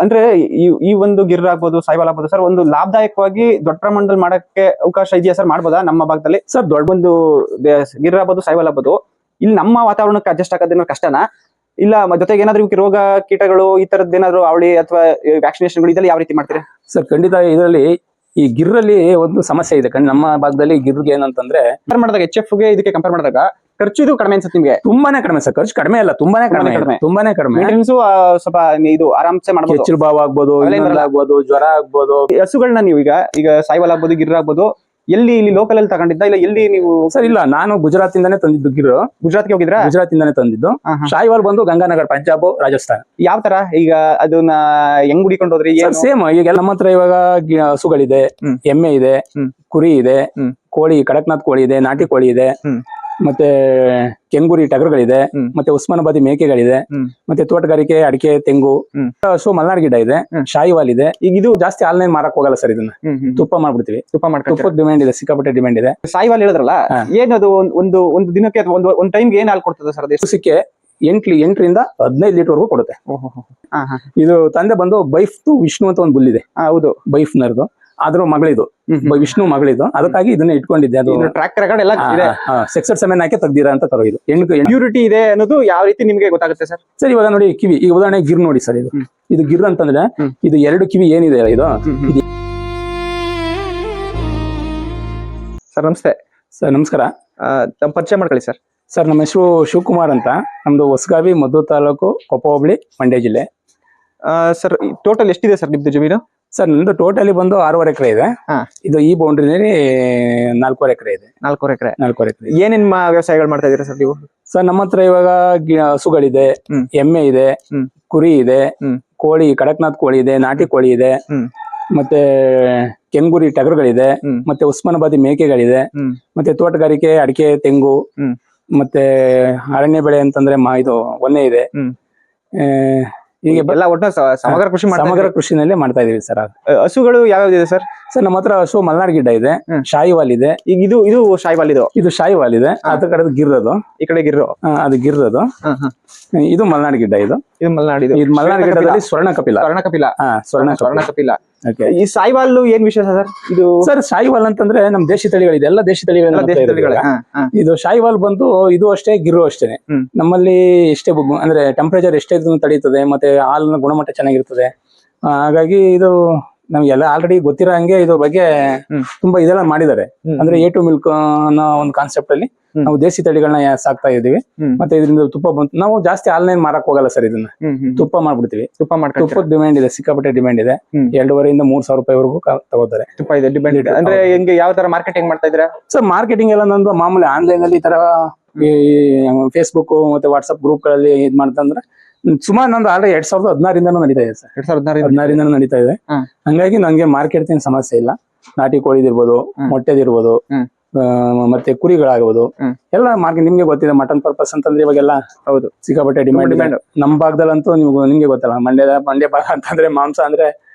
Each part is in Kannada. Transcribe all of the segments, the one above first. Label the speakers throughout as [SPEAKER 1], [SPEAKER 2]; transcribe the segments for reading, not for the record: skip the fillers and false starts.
[SPEAKER 1] ಅಂದ್ರೆ ಈ ಒಂದು ಗಿರ್ ಆಗ್ಬೋದು ಸಾಯಿವಾಲ್ ಆಗ್ಬೋದು ಸರ್, ಒಂದು ಲಾಭದಾಯಕವಾಗಿ ದೊಡ್ಡ ಪ್ರಮಾಣದಲ್ಲಿ ಮಾಡಕ್ಕೆ ಅವಕಾಶ ಇದೆಯಾ ಸರ್? ಮಾಡ್ಬೋದಾ ನಮ್ಮ ಭಾಗದಲ್ಲಿ ಸರ್? ದೊಡ್ಡ ಒಂದು ಗಿರ್ ಆಗ್ಬೋದು ಸಾಯಿವಾಲ್ ಆಗ್ಬೋದು, ಇಲ್ಲಿ ನಮ್ಮ ವಾತಾವರಣಕ್ಕೆ ಅಡ್ಜಸ್ಟ್ ಆಗೋದೇನೋ ಕಷ್ಟನಾ? ಇಲ್ಲ ಜೊತೆಗೆ ಏನಾದ್ರು ರೋಗ ಕೀಟಗಳು ಈ ತರದ್ ಏನಾದ್ರು ಅವಳಿ ಅಥವಾ ವ್ಯಾಕ್ಸಿನೇಷನ್ಗಳು ಇದೆಲ್ಲ ಯಾವ ರೀತಿ ಮಾಡ್ತೀರಾ
[SPEAKER 2] ಸರ್? ಖಂಡಿತ ಇದರಲ್ಲಿ ಈ ಗಿರ್ರಲ್ಲಿ ಒಂದು ಸಮಸ್ಯೆ ಇದೆ ನಮ್ಮ ಭಾಗದಲ್ಲಿ. ಗಿರ್ಗೆ ಏನಂತಂದ್ರೆ
[SPEAKER 1] ಕಂಪೇರ್ ಮಾಡಿದಾಗ HF ಗೆ ಇದಕ್ಕೆ ಕಂಪೇರ್ ಮಾಡಿದಾಗ ಖರ್ಚು ಇದು ಕಡಿಮೆ ಅನ್ಸುತ್ತೆ ನಿಮ್ಗೆ?
[SPEAKER 2] ತುಂಬಾನೇ ಕಡಿಮೆ ಸರ್. ಖರ್ಚು ಕಡಿಮೆ ಅಲ್ಲ, ತುಂಬಾನೇ ಕಡಿಮೆ.
[SPEAKER 1] ಸ್ವಲ್ಪ ಇದು ಆರಾಮ್ಸೆ ಮಾಡ್ಬೋದು.
[SPEAKER 2] ಹೆಚ್ಚು ಭಾವ ಆಗ್ಬೋದು, ಜ್ವರ ಆಗ್ಬೋದು.
[SPEAKER 1] ಹಸುಗಳನ್ನ ನೀವು ಈಗ ಸಾಯಿವಾಲ್ ಆಗ್ಬೋದು, ಗಿರ್ ಆಗ್ಬೋದು, ಎಲ್ಲಿ ಇಲ್ಲಿ ಲೋಕಲ್ ಅಲ್ಲಿ ತಗೊಂಡಿದ್ದ ಇಲ್ಲ ಎಲ್ಲಿ ನೀವು?
[SPEAKER 2] ಸರ್ ಇಲ್ಲ, ನಾನು ಗುಜರಾತ್ ಇಂದಾನೆ ತಂದಿದ್ದು ಗಿರ್.
[SPEAKER 1] ಗುಜರಾತ್ಗೆ ಹೋಗಿದ್ರಾ?
[SPEAKER 2] ಗುಜರಾತ್ ಇಂದಾನೆ ತಂದಿದ್ದು. ಸಾಯಿವಾಲ್ ಬಂದು ಗಂಗಾನಗರ್, ಪಂಜಾಬ್, ರಾಜಸ್ಥಾನ್.
[SPEAKER 1] ಯಾವ ತರ ಈಗ ಅದನ್ನ ಹೆಂಗ್ ಹುಡಿಕೊಂಡು ಹೋದ್ರಿ?
[SPEAKER 2] ಸೇಮ್ ಈಗ ನಮ್ಮ ಹತ್ರ ಇವಾಗ ಹಸುಗಳಿದೆ, ಎಮ್ಮೆ ಇದೆ, ಕುರಿ ಇದೆ, ಕೋಳಿ ಕಡಕ್ನಾಥ್ ಕೋಳಿ ಇದೆ, ನಾಟಿ ಕೋಳಿ ಇದೆ, ಮತ್ತೆ ಕೆಂಗೂರಿ ಟಗರುಗಳಿದೆ, ಮತ್ತೆ ಉಸ್ಮಾನಾಬಾದಿ ಮೇಕೆಗಳಿದೆ, ಮತ್ತೆ ತೋಟಗಾರಿಕೆ, ಅಡಿಕೆ, ತೆಂಗು, ಹಸು ಮಲ್ನಾಡ್ ಗಿಡ ಇದೆ, ಶಾಯಿವಾಲ್ ಇದೆ. ಈಗ ಇದು ಜಾಸ್ತಿ ಆನ್ಲೈನ್ ಮಾರಕ್ ಹೋಗಲ್ಲ ಸರ್. ಇದನ್ನ ತುಪ್ಪ ಮಾಡ್ಬಿಡ್ತೀವಿ. ತುಪ್ಪದ ಡಿಮ್ಯಾಂಡ್ ಇದೆ, ಸಿಕ್ಕಾಪಟ್ಟೆ ಡಿಮ್ಯಾಂಡ್ ಇದೆ.
[SPEAKER 1] ಸಾಯಿವಾಲ್ ಹೇಳಿದ್ರಲ್ಲ, ಏನದು ಒಂದು ದಿನಕ್ಕೆ ಒಂದು ಟೈಮ್ಗೆ ಏನ್ ಹಾಲು ಕೊಡ್ತದೆ ಸರ್?
[SPEAKER 2] ದಿವಸಕ್ಕೆ 8 ರಿಂದ 15 ಲೀಟರ್ ವರೆಗೂ ಕೊಡುತ್ತೆ. ಇದು ತಂದೆ ಬಂದು ಬೈಫ್ ವಿಷ್ಣು ಅಂತ ಒಂದು ಬುಲ್ಲಿದೆ.
[SPEAKER 1] ಹೌದು,
[SPEAKER 2] ಬೈಫ್ ನರ್ದು. ಅದ್ರ ಮಗಳಿದು, ವಿಷ್ಣು ಮಗಳಿದು. ಅದಕ್ಕಾಗಿ ಇದನ್ನ ಇಟ್ಕೊಂಡಿದ್ದೆ. ಅದು
[SPEAKER 1] ಟ್ರ್ಯಾಕ್ ರೆಕಾರ್ಡ್ ಎಲ್ಲ
[SPEAKER 2] ಸೆಕ್ಸರ್ ಸೆಮೆನ್ ಹಾಕಿ ತೆಗ್ದಿರ ಅಂತ ತರೋ. ಇದು
[SPEAKER 1] ಪ್ಯೂರಿಟಿ ಇದೆ ಅನ್ನೋದು ಯಾವ ರೀತಿ ನಿಮ್ಗೆ ಗೊತ್ತಾಗುತ್ತೆ ಸರ್?
[SPEAKER 2] ಸರ್ ಇವಾಗ ನೋಡಿ ಕಿವಿ, ಈಗ ಉದಾಹರಣೆ ಗಿರ್ ನೋಡಿ ಸರ್. ಇದು ಗಿರ್ ಅಂತಂದ್ರೆ ಇದು 2 ಕಿವಿ ಏನಿದೆ ಇದು.
[SPEAKER 1] ಸರ್ ನಮಸ್ತೆ.
[SPEAKER 2] ಸರ್ ನಮಸ್ಕಾರ.
[SPEAKER 1] ತಮ್ಮ ಪರಿಚಯ ಮಾಡ್ಕೊಳ್ಳಿ ಸರ್.
[SPEAKER 2] ಸರ್ ನಮ್ಮ ಹೆಸರು ಶಿವಕುಮಾರ್ ಅಂತ. ನಮ್ದು ಹೊಸಗಾವಿ, ಮದ್ದೂರು ತಾಲೂಕು, ಕೊಪ್ಪ ಹೋಬಳಿ, ಮಂಡ್ಯ ಜಿಲ್ಲೆ.
[SPEAKER 1] ಸರ್ ಟೋಟಲ್ ಎಷ್ಟಿದೆ ಸರ್ ನಿಮ್ದು ಜಮೀನು?
[SPEAKER 2] ಸರ್ ನಂದು ಟೋಟಲಿ ಬಂದು 6.5 ಎಕರೆ ಇದೆ. ಇದು ಈ ಬೌಂಡ್ರಿನಲ್ಲಿ 4.5 ಎಕರೆ ಇದೆ.
[SPEAKER 1] 4.5 ಎಕರೆ. ಏನೇನ್ ವ್ಯವಸಾಯಗಳು ಮಾಡ್ತಾ ಇದೀರಾ ಸರ್ ನೀವು?
[SPEAKER 2] ಸರ್ ನಮ್ಮ ಹತ್ರ ಇವಾಗ ಹಸುಗಳಿದೆ, ಎಮ್ಮೆ ಇದೆ, ಕುರಿ ಇದೆ, ಕೋಳಿ ಕಡಕ್ನಾಥ್ ಕೋಳಿ ಇದೆ, ನಾಟಿ ಕೋಳಿ ಇದೆ, ಮತ್ತೆ ಕೆಂಗೂರಿ ಟಗರುಗಳಿದೆ, ಮತ್ತೆ ಉಸ್ಮಾನಾಬಾದಿ ಮೇಕೆಗಳಿದೆ, ಮತ್ತೆ ತೋಟಗಾರಿಕೆ, ಅಡಿಕೆ, ತೆಂಗು, ಮತ್ತೆ ಅರಣ್ಯ ಬೆಳೆ ಅಂತಂದ್ರೆ ಇದು ಒನ್ನೆ ಇದೆ.
[SPEAKER 1] ಹೀಗೆ ಎಲ್ಲ ಒಟ್ಟು ಸಮಗ್ರ
[SPEAKER 2] ಕೃಷಿನಲ್ಲೇ ಮಾಡ್ತಾ ಇದೀವಿ ಸರ್.
[SPEAKER 1] ಹಸುಗಳು ಯಾವ್ಯಾವ್ದಿದೆ ಸರ್?
[SPEAKER 2] ಸರ್ ನಮ್ಮ ಹತ್ರ ಹಸು ಮಲ್ನಾಡ್ ಗಿಡ್ಡ ಇದೆ, ಶಾಯಿವಾಲ್ ಇದೆ.
[SPEAKER 1] ಈಗ ಇದು ಶಾಯಿವಾಲ್, ಇದು
[SPEAKER 2] ಶಾಯಿವಾಲ್ ಇದೆ. ಅದ್ರ ಕಡೆ ಗಿರ್ರದು,
[SPEAKER 1] ಈ ಕಡೆ ಗಿರ್ರು,
[SPEAKER 2] ಅದು ಗಿರ್ರದು. ಇದು ಮಲ್ನಾಡ್ ಗಿಡ್ಡ. ಇದು ಮಲ್ನಾಡ್ ಗಿಡ್ಡದಲ್ಲಿ ಸ್ವರ್ಣ ಕಪಿಲ. ಸ್ವರ್ಣ ಕಪಿಲ.
[SPEAKER 1] ಈ ಸಾಯಿವಾಲ್ ಏನ್ ವಿಶೇಷ ಸರ್? ಇದು
[SPEAKER 2] ಸರ್ ಸಾಯಿವಾಲ್ ಅಂತಂದ್ರೆ ನಮ್ ದೇಶಿ ತಳಿಗಳಿದೆ, ಎಲ್ಲ ದೇಶಿ ತಳಿಗಳು. ಇದು ಶಾಯಿವಾಲ್ ಬಂದು ಇದು ಅಷ್ಟೇ, ಗಿರ್ರು ಅಷ್ಟೇನೆ. ನಮ್ಮಲ್ಲಿ ಎಷ್ಟೇ ಅಂದ್ರೆ ಟೆಂಪರೇಚರ್ ಎಷ್ಟೇ ತಡೀತದೆ, ಮತ್ತೆ ಹಾಲಿನ ಗುಣಮಟ್ಟ ಚೆನ್ನಾಗಿರ್ತದೆ. ಹಾಗಾಗಿ ಇದು ನಮ್ಗೆಲ್ಲ ಆಲ್ರೆಡಿ ಗೊತ್ತಿರೋ ಹಂಗೆ ಇದ್ರ ಬಗ್ಗೆ ತುಂಬಾ ಇದೆಲ್ಲ ಮಾಡಿದ್ದಾರೆ. ಅಂದ್ರೆ A2 ಮಿಲ್ಕ್ ಅನ್ನೋ ಒಂದು ಕಾನ್ಸೆಪ್ಟ್ ಅಲ್ಲಿ ನಾವು ದೇಸಿ ತಳಿಗಳನ್ನ ಸಾಕ್ತಾ ಇದೀವಿ. ಮತ್ತೆ ಇದರಿಂದ ತುಪ್ಪ ಬಂತು. ನಾವು ಜಾಸ್ತಿ ಆನ್ಲೈನ್ ಮಾರಕ್ ಹೋಗಲ್ಲ ಸರ್. ಇದನ್ನ ತುಪ್ಪ ಮಾಡ್ಬಿಡ್ತೀವಿ. ತುಪ್ಪದ ಡಿಮ್ಯಾಂಡ್ ಇದೆ, ಸಿಕ್ಕಾಪಟ್ಟೆ ಡಿಮ್ಯಾಂಡ್ ಇದೆ. 2,500 ಇಂದ 3,000 ರೂಪಾಯಿವರೆಗೂ ತಗೋತಾರೆ.
[SPEAKER 1] ತುಪ್ಪ ಇದೆ, ಡಿಮ್ಯಾಂಡ್ ಇದೆ. ಅಂದ್ರೆ ಹೆಂಗೆ, ಯಾವ ತರ ಮಾರ್ಕೆಟಿಂಗ್ ಮಾಡ್ತಾ ಇದ್ದೀರಾ
[SPEAKER 2] ಸರ್? ಮಾರ್ಕೆಟಿಂಗ್ ಎಲ್ಲ ನಂದು ಮಾಮೂಲಿ ಆನ್ಲೈನ್ ಅಲ್ಲಿ ಈ ತರ ಫೇಸ್ಬುಕ್ ಮತ್ತೆ ವಾಟ್ಸ್ಆಪ್ ಗ್ರೂಪ್ ಗಳಲ್ಲಿ ಇದ್ ಮಾಡ್ತಂದ್ರೆ ಸುಮಾರು ನಂದು ಆಲ್ರೆಡಿ 2016 ನಡೀತಾ ಇದೆ ಸರ್. 2016 ನಡೀತಾ ಇದೆ. ಹಂಗಾಗಿ ನಂಗೆ ಮಾರ್ಕೆಟ್ ಸಮಸ್ಯೆ ಇಲ್ಲ. ನಾಟಿ ಕೋಳಿದಿರ್ಬೋದು, ಮೊಟ್ಟೆದಿರ್ಬೋದು, ಮತ್ತೆ ಕುರಿಗಳಾಗ್ಬೋದು, ಎಲ್ಲ ಮಾರ್ಕೆಟ್. ನಿಮ್ಗೆ ಗೊತ್ತಿದೆ, ಮಟನ್ ಪರ್ಪಸ್ ಅಂತಂದ್ರೆ ಇವಾಗೆಲ್ಲ ಹೌದು ಸಿಕ್ಕಾಪಟ್ಟೆ ಡಿಮ್ಯಾಂಡ್. ನಮ್ಮ ಭಾಗದಲ್ಲಂತೂ ನಿಮ್ಗೆ ಗೊತ್ತಲ್ಲ, ಮಂಡ್ಯ ಭಾಗ ಅಂತಂದ್ರೆ ಮಾಂಸ ಅಂದ್ರೆ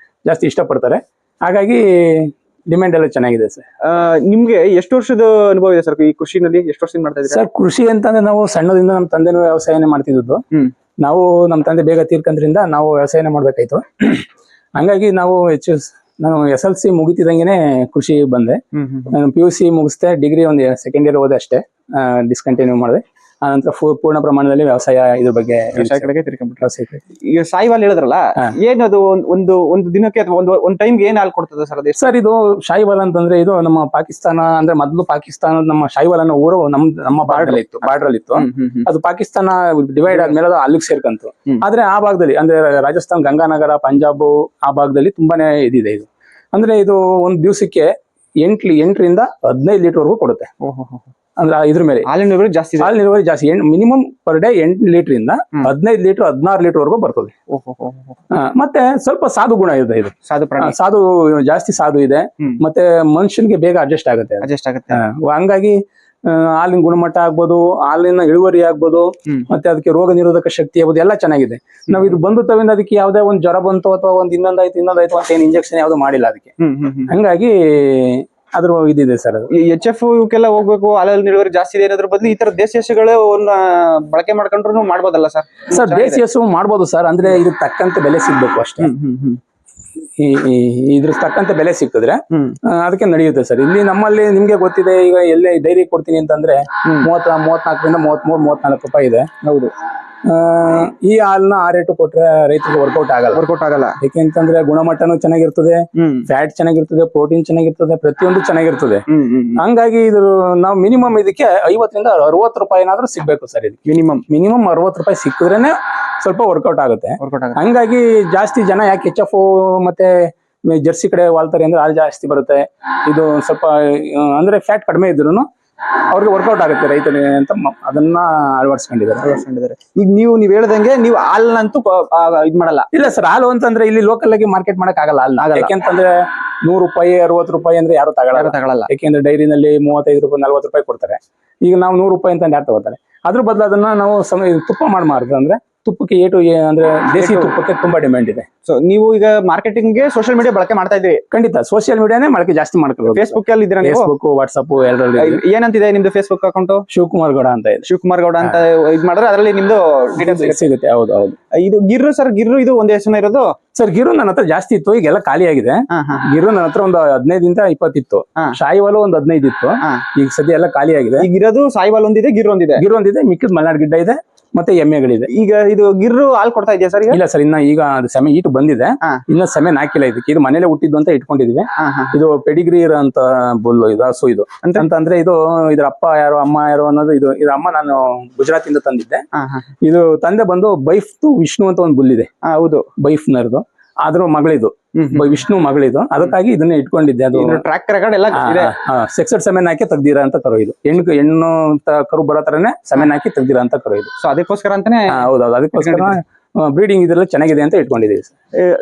[SPEAKER 2] ಜಾಸ್ತಿ ಇಷ್ಟಪಡ್ತಾರೆ. ಹಾಗಾಗಿ ಡಿಮ್ಯಾಂಡ್ ಎಲ್ಲ ಚೆನ್ನಾಗಿದೆ ಸರ್.
[SPEAKER 1] ನಿಮ್ಗೆ ಎಷ್ಟು ವರ್ಷದ ಅನುಭವ ಇದೆ ಸರ್ ಈ ಕೃಷಿನಲ್ಲಿ? ಎಷ್ಟು ವರ್ಷದಿಂದ ಮಾಡ್ತಾ ಇದ್ದೀರಾ
[SPEAKER 2] ಸರ್? ಕೃಷಿ ಅಂತಂದ್ರೆ ನಾವು ಸಣ್ಣದಿಂದ ನಮ್ಮ ತಂದೆನೂ ವ್ಯವಸಾಯನೇ ಮಾಡ್ತಿದ್ದು. ನಾವು ನಮ್ಮ ತಂದೆ ಬೇಗ ತೀರ್ಕಂದ್ರಿಂದ ನಾವು ವ್ಯವಸಾಯನೇ ಮಾಡ್ಬೇಕಾಯ್ತು. ಹಂಗಾಗಿ ನಾನು SLC ಮುಗಿತಿದಂಗೆನೆ ಕೃಷಿ ಬಂದೆ. ನಾನು PUC ಮುಗಿಸ್ದೆ, ಡಿಗ್ರಿ ಒಂದು ಸೆಕೆಂಡ್ ಇಯರ್ ಓದೆ ಅಷ್ಟೇ, ಡಿಸ್ಕಂಟಿನ್ಯೂ ಮಾಡಿದೆ. ಆನಂತರ ಪೂರ್ಣ ಪ್ರಮಾಣದಲ್ಲಿ ವ್ಯವಸಾಯ ಇದ್ರ ಬಗ್ಗೆ
[SPEAKER 1] ಈಗ ಸಾಯಿವಾಲ್ ಹೇಳಿದ್ರಲ್ಲ, ಏನದು ಒಂದು ದಿನಕ್ಕೆ ಅಥವಾ ಒಂದು ಟೈಮ್ಗೆ ಏನ್ ಹಾಲು ಕೊಡ್ತದೆ ಸರ್?
[SPEAKER 2] ಸರ್ ಇದು ಶಾಯಿವಾಲ್ ಅಂತಂದ್ರೆ ಇದು ನಮ್ಮ ಪಾಕಿಸ್ತಾನ, ಅಂದ್ರೆ ಮೊದಲು ಪಾಕಿಸ್ತಾನ ನಮ್ಮ ಶಾಯಿವಾಲ್ ಅನ್ನೋ ಊರು ನಮ್ಮ ಬಾರ್ಡರ್ ಅಲ್ಲಿ ಇತ್ತು. ಅದು ಪಾಕಿಸ್ತಾನ ಡಿವೈಡ್ ಆದ್ಮೇಲೆ ಅದು ಅಲ್ಲಿಗೆ ಸೇರ್ಕಂತು. ಆದ್ರೆ ಆ ಭಾಗದಲ್ಲಿ ಅಂದ್ರೆ ರಾಜಸ್ಥಾನ್, ಗಂಗಾನಗರ, ಪಂಜಾಬ್ ಆ ಭಾಗದಲ್ಲಿ ತುಂಬಾನೇ ಇದಿದೆ. ಇದು ಅಂದ್ರೆ ಇದು ಒಂದು ದಿವಸಕ್ಕೆ 8 ರಿಂದ 15 ಲೀಟರ್ ವರೆಗೂ ಕೊಡುತ್ತೆ. ಅಂದ್ರೆ ಇದ್ರ ಮೇಲೆ ಹಾಲಿನ ಇಳುವರಿ ಜಾಸ್ತಿ. ಮಿನಿಮಮ್ ಪರ್ ಡೇ 8 ಲೀಟರ್ ಇಂದ 15 ಲೀಟರ್ 16 ಲೀಟರ್ ವರೆಗೂ ಬರ್ತದೆ. ಮತ್ತೆ ಸ್ವಲ್ಪ ಸಾಧು ಗುಣ ಇದೆ. ಇದು ಸಾಧು ಜಾಸ್ತಿ ಸಾಧು ಇದೆ. ಮತ್ತೆ ಮನುಷ್ಯನ್ಗೆ ಬೇಗ ಅಡ್ಜಸ್ಟ್ ಆಗುತ್ತೆ. ಹಂಗಾಗಿ ಹಾಲಿನ ಗುಣಮಟ್ಟ ಆಗ್ಬೋದು, ಹಾಲಿನ ಇಳುವರಿ ಆಗ್ಬೋದು, ಮತ್ತೆ ಅದಕ್ಕೆ ರೋಗ ನಿರೋಧಕ ಶಕ್ತಿ ಆಗ್ಬೋದು, ಎಲ್ಲ ಚೆನ್ನಾಗಿದೆ. ನಾವ್ ಇದು ಬಂದು ತವಿಂದ ಅದಕ್ಕೆ ಯಾವ್ದೇ ಒಂದ್ ಜ್ವರ ಬಂತು ಅಥವಾ ಒಂದ್ ಇನ್ನೊಂದಾಯ್ತು ಅಂತ ಏನ್ ಇಂಜೆಕ್ಷನ್ ಯಾವ್ದು ಮಾಡಿಲ್ಲ ಅದಕ್ಕೆ. ಹಂಗಾಗಿ ಅದ್ರ ಇದಿದೆ ಸರ್ ಅದು.
[SPEAKER 1] ಎಚ್ ಎಫ್ ಇವಕ್ಕೆಲ್ಲ ಹೋಗ್ಬೇಕು, ಹಾಲಲ್ಲಿ ಇಳುವರಿ ಜಾಸ್ತಿ ಇದೆ ಅನ್ನೋದ್ರ ಬದಲು ಈ ತರ ದೇಸಿ ಹಸುಗಳು ಬಳಕೆ ಮಾಡ್ಕೊಂಡ್ರು ಮಾಡ್ಬೋದಲ್ಲ ಸರ್?
[SPEAKER 2] ಸರ್ ದೇಸಿ ಹಸು ಮಾಡ್ಬೋದು ಸರ್, ಅಂದ್ರೆ ಇದಕ್ಕೆ ತಕ್ಕಂತೆ ಬೆಲೆ ಸಿಗ್ಬೇಕು ಅಷ್ಟೇ. ಇದ್ರ ತಕ್ಕಂತೆ ಬೆಲೆ ಸಿಕ್ಕಿದ್ರೆ ಅದಕ್ಕೆ ನಡೆಯುತ್ತೆ ಸರ್. ಇಲ್ಲಿ ನಮ್ಮಲ್ಲಿ ನಿಮ್ಗೆ ಗೊತ್ತಿದೆ, ಈಗ ಎಲ್ಲೇ ಡೈರಿ ಕೊಡ್ತೀನಿ ಅಂತಂದ್ರೆ 34ರಿಂದ 33-34 ರೂಪಾಯಿ ಇದೆ.
[SPEAKER 1] ಹೌದು.
[SPEAKER 2] ಈ ಹಾಲ್ನ ಆ ರೇಟು ಕೊಟ್ರೆ ರೈತರಿಗೆ ವರ್ಕೌಟ್ ಆಗಲ್ಲ. ಯಾಕೆಂತಂದ್ರೆ ಗುಣಮಟ್ಟನೂ ಚೆನ್ನಾಗಿರ್ತದೆ, ಫ್ಯಾಟ್ ಚೆನ್ನಾಗಿರ್ತದೆ, ಪ್ರೋಟೀನ್ ಚೆನ್ನಾಗಿರ್ತದೆ, ಪ್ರತಿಯೊಂದು ಚೆನ್ನಾಗಿರ್ತದೆ. ಹಂಗಾಗಿ ಇದು ನಾವು ಮಿನಿಮಮ್ ಇದಕ್ಕೆ 50ರಿಂದ 60 ರೂಪಾಯಿ ಏನಾದ್ರೂ ಸಿಗ್ಬೇಕು ಸರ್. ಇದು ಮಿನಿಮಮ್ 60 ರೂಪಾಯಿ ಸಿಕ್ಕಿದ್ರೇನೆ ಸ್ವಲ್ಪ ವರ್ಕೌಟ್ ಆಗುತ್ತೆ. ಹಂಗಾಗಿ ಜಾಸ್ತಿ ಜನ ಯಾಕೆ ಎಚ್ ಎಫ್ ಮತ್ತೆ ಜರ್ಸಿ ಕಡೆ ವಾಳ್ತಾರೆ ಅಂದ್ರೆ ಹಾಲು ಜಾಸ್ತಿ ಬರುತ್ತೆ. ಇದು ಸ್ವಲ್ಪ ಅಂದ್ರೆ ಫ್ಯಾಟ್ ಕಡಿಮೆ ಇದ್ರು ಅವ್ರಿಗೆ ವರ್ಕೌಟ್ ಆಗುತ್ತೆ ರೈತರಿಗೆ ಅಂತ ಅದನ್ನ ಅಳವಡಿಸ್ಕೊಂಡಿದ್ದಾರೆ.
[SPEAKER 1] ಈಗ ನೀವು ಹೇಳ್ದಂಗೆ ನೀವು ಹಾಲನ್ನಂತೂ ಇದ್ ಮಾಡಲ್ಲ?
[SPEAKER 2] ಇಲ್ಲ ಸರ್, ಹಾಲು ಅಂತಂದ್ರೆ ಇಲ್ಲಿ ಲೋಕಲ್ ಆಗಿ ಮಾರ್ಕೆಟ್ ಮಾಡಕ್ ಆಗಲ್ಲ. ಯಾಕೆಂತಂದ್ರೆ 100 ರೂಪಾಯಿ 60 ರೂಪಾಯಿ ಅಂದ್ರೆ ಯಾರು ತಗೊಳ್ಳಲ್ಲ. ಯಾಕೆಂದ್ರೆ ಡೈರಿನಲ್ಲಿ 35 ರೂಪಾಯಿ 40 ರೂಪಾಯಿ ಕೊಡ್ತಾರೆ. ಈಗ ನಾವು 100 ರೂಪಾಯಿ ಅಂತ ಯಾರು ತಗೋತಾರೆ? ಅದ್ರ ಬದಲು ಅದನ್ನ ನಾವು ತುಪ್ಪ ಮಾಡ್ಬಾರ್ದು. ಅಂದ್ರೆ ತುಪ್ಪಕ್ಕೆ ಅಂದ್ರೆ ದೇಸಿ ತುಪ್ಪಕ್ಕೆ ತುಂಬಾ ಡಿಮ್ಯಾಂಡ್ ಇದೆ.
[SPEAKER 1] ಸೊ ನೀವು ಈಗ ಮಾರ್ಕೆಟಿಂಗ್ ಗೆ ಸೋಷಿಯಲ್ ಮೀಡಿಯಾ ಬಳಕೆ ಮಾಡ್ತಾ ಇದ್ರಿ?
[SPEAKER 2] ಖಂಡಿತ ಸೋಷಿಯಲ್ ಮೀಡಿಯಾನೇ ಬಳಕೆ ಜಾಸ್ತಿ ಮಾಡ್ಕೊಳ್ಳೋದು.
[SPEAKER 1] ಫೇಸ್ಬುಕ್ ಅಲ್ಲಿ ಇದ್ದೀರಾ?
[SPEAKER 2] ಫೇಸ್ಬುಕ್, ವಾಟ್ಸ್ಆಪ್ ಎರಡರಲ್ಲಿ.
[SPEAKER 1] ಏನಂತಿದೆ ನಿಮ್ದು ಫೇಸ್ಬುಕ್ ಅಕೌಂಟ್?
[SPEAKER 2] ಶಿವಕುಮಾರ್ ಗೌಡ ಅಂತ ಇದೆ.
[SPEAKER 1] ಶಿವಕುಮಾರ್ ಗೌಡ ಅಂತ ಇದ್ ಮಾಡಿದ್ರೆ ಅದರಲ್ಲಿ ನಿಮ್ದು ಡೀಟೇಲ್ಸ್
[SPEAKER 2] ಸಿಗುತ್ತೆ. ಹೌದು.
[SPEAKER 1] ಇದು ಗಿರ್ರು ಸರ್, ಗಿರ್ರು ಇದು ಒಂದೇ ಹೆಸರು ಇರೋದು
[SPEAKER 2] ಸರ್? ಗಿರ್ರು ನನ್ನ ಹತ್ರ ಜಾಸ್ತಿ ಇತ್ತು, ಈಗೆಲ್ಲ ಖಾಲಿ ಆಗಿದೆ. ಗಿರ್ರು ನನ್ನ ಹತ್ರ ಒಂದು 15ರಿಂದ 20 ಇತ್ತು. ಶಾಯಿವಾಲು ಒಂದು 15 ಇತ್ತು. ಈಗ ಸದ್ಯ ಎಲ್ಲ ಖಾಲಿ ಆಗಿದೆ.
[SPEAKER 1] ಈಗ ಇರೋದು ಸಾಯಿವಾಲ್ ಒಂದಿದೆ, ಗಿರ್ ಒಂದಿದೆ,
[SPEAKER 2] ಮಿಕ್ಕಿದ ಮಲ್ನಾಡ್ ಗಿಡ್ಡ ಇದೆ, ಮತ್ತೆ ಎಮ್ಮೆಗಳಿದೆ.
[SPEAKER 1] ಈಗ ಇದು ಗಿರ್ರು ಹಾಲು ಕೊಡ್ತಾ ಇದೆಯಾ ಸರ್?
[SPEAKER 2] ಇಲ್ಲ ಸರ್, ಈಗ ಅದು ಸೆಮೆ ಈಟು ಬಂದಿದೆ, ಇನ್ನ ಸೆಮೆ ಹಾಕಿಲ್ಲ. ಇದಕ್ಕೆ ಇದು ಮನೇಲೆ ಹುಟ್ಟಿದ್ದು ಅಂತ ಇಟ್ಕೊಂಡಿದೀವಿ. ಇದು ಪೆಡಿಗ್ರಿ ಇರೋಂತ ಬುಲ್ಲು ಇದು, ಹಸು ಇದು. ಅಂತಂದ್ರೆ ಇದು ಇದ್ರ ಅಪ್ಪ ಯಾರು ಅಮ್ಮ ಯಾರು ಅನ್ನೋದು ಇದು. ಇದ್ರ ಅಮ್ಮ ನಾನು ಗುಜರಾತ್ ಇಂದ ತಂದಿದ್ದೆ. ಇದು ತಂದೆ ಬಂದು ಬೈಫ್ ವಿಷ್ಣು ಅಂತ ಒಂದು ಬುಲ್ ಇದೆ. ಹೌದು, ಬೈಫ್ ನರ್ದು. ಆದ್ರೂ ಮಗಳಿದು, ವಿಷ್ಣು ಮಗಳಿದು. ಅದಕ್ಕಾಗಿ ಇದನ್ನ ಇಟ್ಕೊಂಡಿದ್ದೆ. ಅದು
[SPEAKER 1] ಟ್ರ್ಯಾಕ್ ರೆಕಾರ್ಡ್ ಎಲ್ಲ
[SPEAKER 2] ಸೆಕ್ಸೆಡ್ ಸೆಮೆನ್ ಹಾಕಿ ತೆಗ್ದಿರ ಅಂತ ಕರು ಇದು. ಹೆಣ್ಣು ಕರು ಬರೋ ತರನೇ ಸೆಮೆನ್ ಹಾಕಿ ತೆಗ್ದಿರ ಅಂತ ಕರು ಇದು.
[SPEAKER 1] ಸೊ ಅದಕ್ಕೋಸ್ಕರ ಅಂತಾನೆ?
[SPEAKER 2] ಹೌದೌದು, ಅದಕ್ಕೋಸ್ಕರ ಬ್ರೀಡಿಂಗ್ ಇದೆಲ್ಲ ಚೆನ್ನಾಗಿದೆ ಅಂತ ಇಟ್ಕೊಂಡಿದ್ದೀವಿ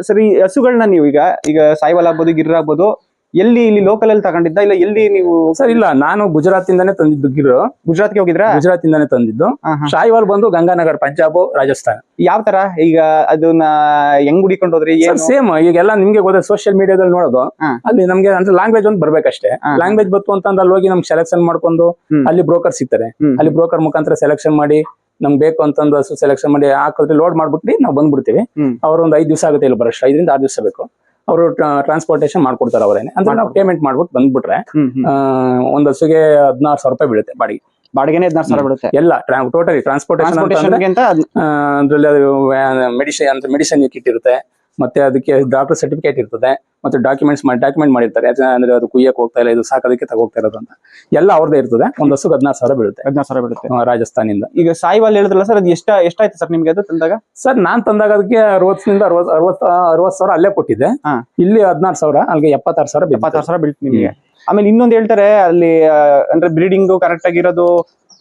[SPEAKER 1] ಸರ್. ಈ ಹಸುಗಳನ್ನ ನೀವು ಈಗ ಸಾಯಿವಾಲ್ ಆಗ್ಬೋದು, ಗಿರ್ ಆಗ್ಬೋದು, ಎಲ್ಲಿ ಇಲ್ಲಿ ಲೋಕಲ್ ಅಲ್ಲಿ ತಗೊಂಡಿದ್ದ ಇಲ್ಲ ಎಲ್ಲಿ ನೀವು?
[SPEAKER 2] ಸರ್ ಇಲ್ಲ, ನಾನು ಗುಜರಾತ್ ಇಂದಾನೆ ತಂದಿದ್ದು ಗಿರ್.
[SPEAKER 1] ಗುಜರಾತ್ಗೆ ಹೋಗಿದ್ರಾ?
[SPEAKER 2] ಗುಜರಾತ್ ಇಂದಾನೆ ತಂದಿದ್ದು. ಶಾಯಿವಾಲ್ ಬಂದು ಗಂಗಾನಗರ್, ಪಂಜಾಬ್, ರಾಜಸ್ಥಾನ್.
[SPEAKER 1] ಯಾವ ತರ ಈಗ ಅದನ್ನ ಹೆಂಗ್ ಹುಡಿಕೊಂಡು ಹೋದ್ರಿ?
[SPEAKER 2] ಸೇಮ್ ಈಗೆಲ್ಲ ನಿಮ್ಗೆ ಗೊತ್ತ, ಸೋಷಿಯಲ್ ಮೀಡಿಯಾದಲ್ಲಿ ನೋಡೋದು. ಅಲ್ಲಿ ನಮ್ಗೆ ಅಂದ್ರೆ ಲ್ಯಾಂಗ್ವೇಜ್ ಒಂದು ಬರ್ಬೇಕಷ್ಟೇ. ಲ್ಯಾಂಗ್ವೇಜ್ ಬತ್ತು ಅಂತಂದ್ರೆ ಅಲ್ಲಿ ಹೋಗಿ ನಮ್ಗೆ ಸೆಲೆಕ್ಷನ್ ಮಾಡ್ಕೊಂಡು ಅಲ್ಲಿ ಬ್ರೋಕರ್ ಸಿಗ್ತಾರೆ. ಅಲ್ಲಿ ಬ್ರೋಕರ್ ಮುಖಾಂತರ ಸೆಲೆಕ್ಷನ್ ಮಾಡಿ ನಮ್ಗೆ ಬೇಕು ಅಂತಂದು ಹಸು ಸೆಲೆಕ್ಷನ್ ಮಾಡಿ ಹಾಕಿದ್ರೆ ಲೋಡ್ ಮಾಡ್ಬಿಟ್ಟು ನಾವು ಬಂದ್ಬಿಡ್ತೀವಿ. ಅವ್ರು ಒಂದು 5 ದಿವಸ ಆಗುತ್ತೆ ಇಲ್ಲಿ ಬರೋಷ್ಟು, 5ರಿಂದ 6 ದಿವಸ ಬೇಕು. ಅವರು ಟ್ರಾನ್ಸ್ಪೋರ್ಟೇಷನ್ ಮಾಡ್ಕೊಡ್ತಾರೆ ಅವರೇನೆ. ಅಂದ್ರೆ ನಾವು ಪೇಮೆಂಟ್ ಮಾಡ್ಬಿಟ್ಟು ಬಂದ್ಬಿಟ್ರೆ ಒಂದ್ ಹಸುಗೆ 16,000 ರೂಪಾಯಿ ಬೀಳುತ್ತೆ ಬಾಡಿಗೆ.
[SPEAKER 1] ಬಾಡಿಗೆನೆ 16,000 ಬೀಳುತ್ತೆ ಎಲ್ಲ
[SPEAKER 2] ಟೋಟಲಿ ಟ್ರಾನ್ಸ್ಪೋರ್ಟೇಷನ್. ಅದ್ರಲ್ಲಿ ಅದು ಮೆಡಿಸಿನ್ ಕಿಟ್ ಇರುತ್ತೆ, ಮತ್ತೆ ಅದಕ್ಕೆ ಡಾಕ್ಟರ್ ಸರ್ಟಿಫಿಕೇಟ್ ಇರ್ತದೆ, ಮತ್ತೆ ಡಾಕ್ಯುಮೆಂಟ್ ಮಾಡಿರ್ತಾರೆ. ಅಂದ್ರೆ ಅದು ಕುಯ್ಯಕ್ ಹೋಗ್ತಾ ಇಲ್ಲ, ಇದು ಸಾಕೋದಕ್ಕೆ ತಗೋಗ್ತಾ ಇರೋದು ಅಂತ ಎಲ್ಲ ಅವ್ರದೇ ಇರ್ತದೆ. ಒಂದ್ ಹಸುಗೆ 16,000 ಬೀಳುತ್ತೆ. 16,000 ಬೀಳುತ್ತೆ ರಾಜಸ್ಥಾನಿಂದ. ಈಗ ಸಾಯಿವಾಲ್ ಹೇಳಿದ್ರಲ್ಲ ಸರ್, ಅದು ಎಷ್ಟಾಯ್ತು ಸರ್ ನಿಮ್ಗೆ ಅದು ತಂದಾಗ? ಸರ್ ನಾನ್ ತಂದಾಗ ಅದಕ್ಕೆ 60ರಿಂದ 60,000 ಅಲ್ಲೇ ಕೊಟ್ಟಿದ್ದೆ. ಇಲ್ಲಿ 16,000, ಅಲ್ಲಿಗೆ 76,000 ಬೀಳ್ತು ನಿಮಗೆ. ಆಮೇಲೆ ಇನ್ನೊಂದು ಹೇಳ್ತಾರೆ ಅಲ್ಲಿ, ಅಂದ್ರೆ ಬ್ರೀಡಿಂಗ್ ಕರೆಕ್ಟ್ ಆಗಿರೋದು,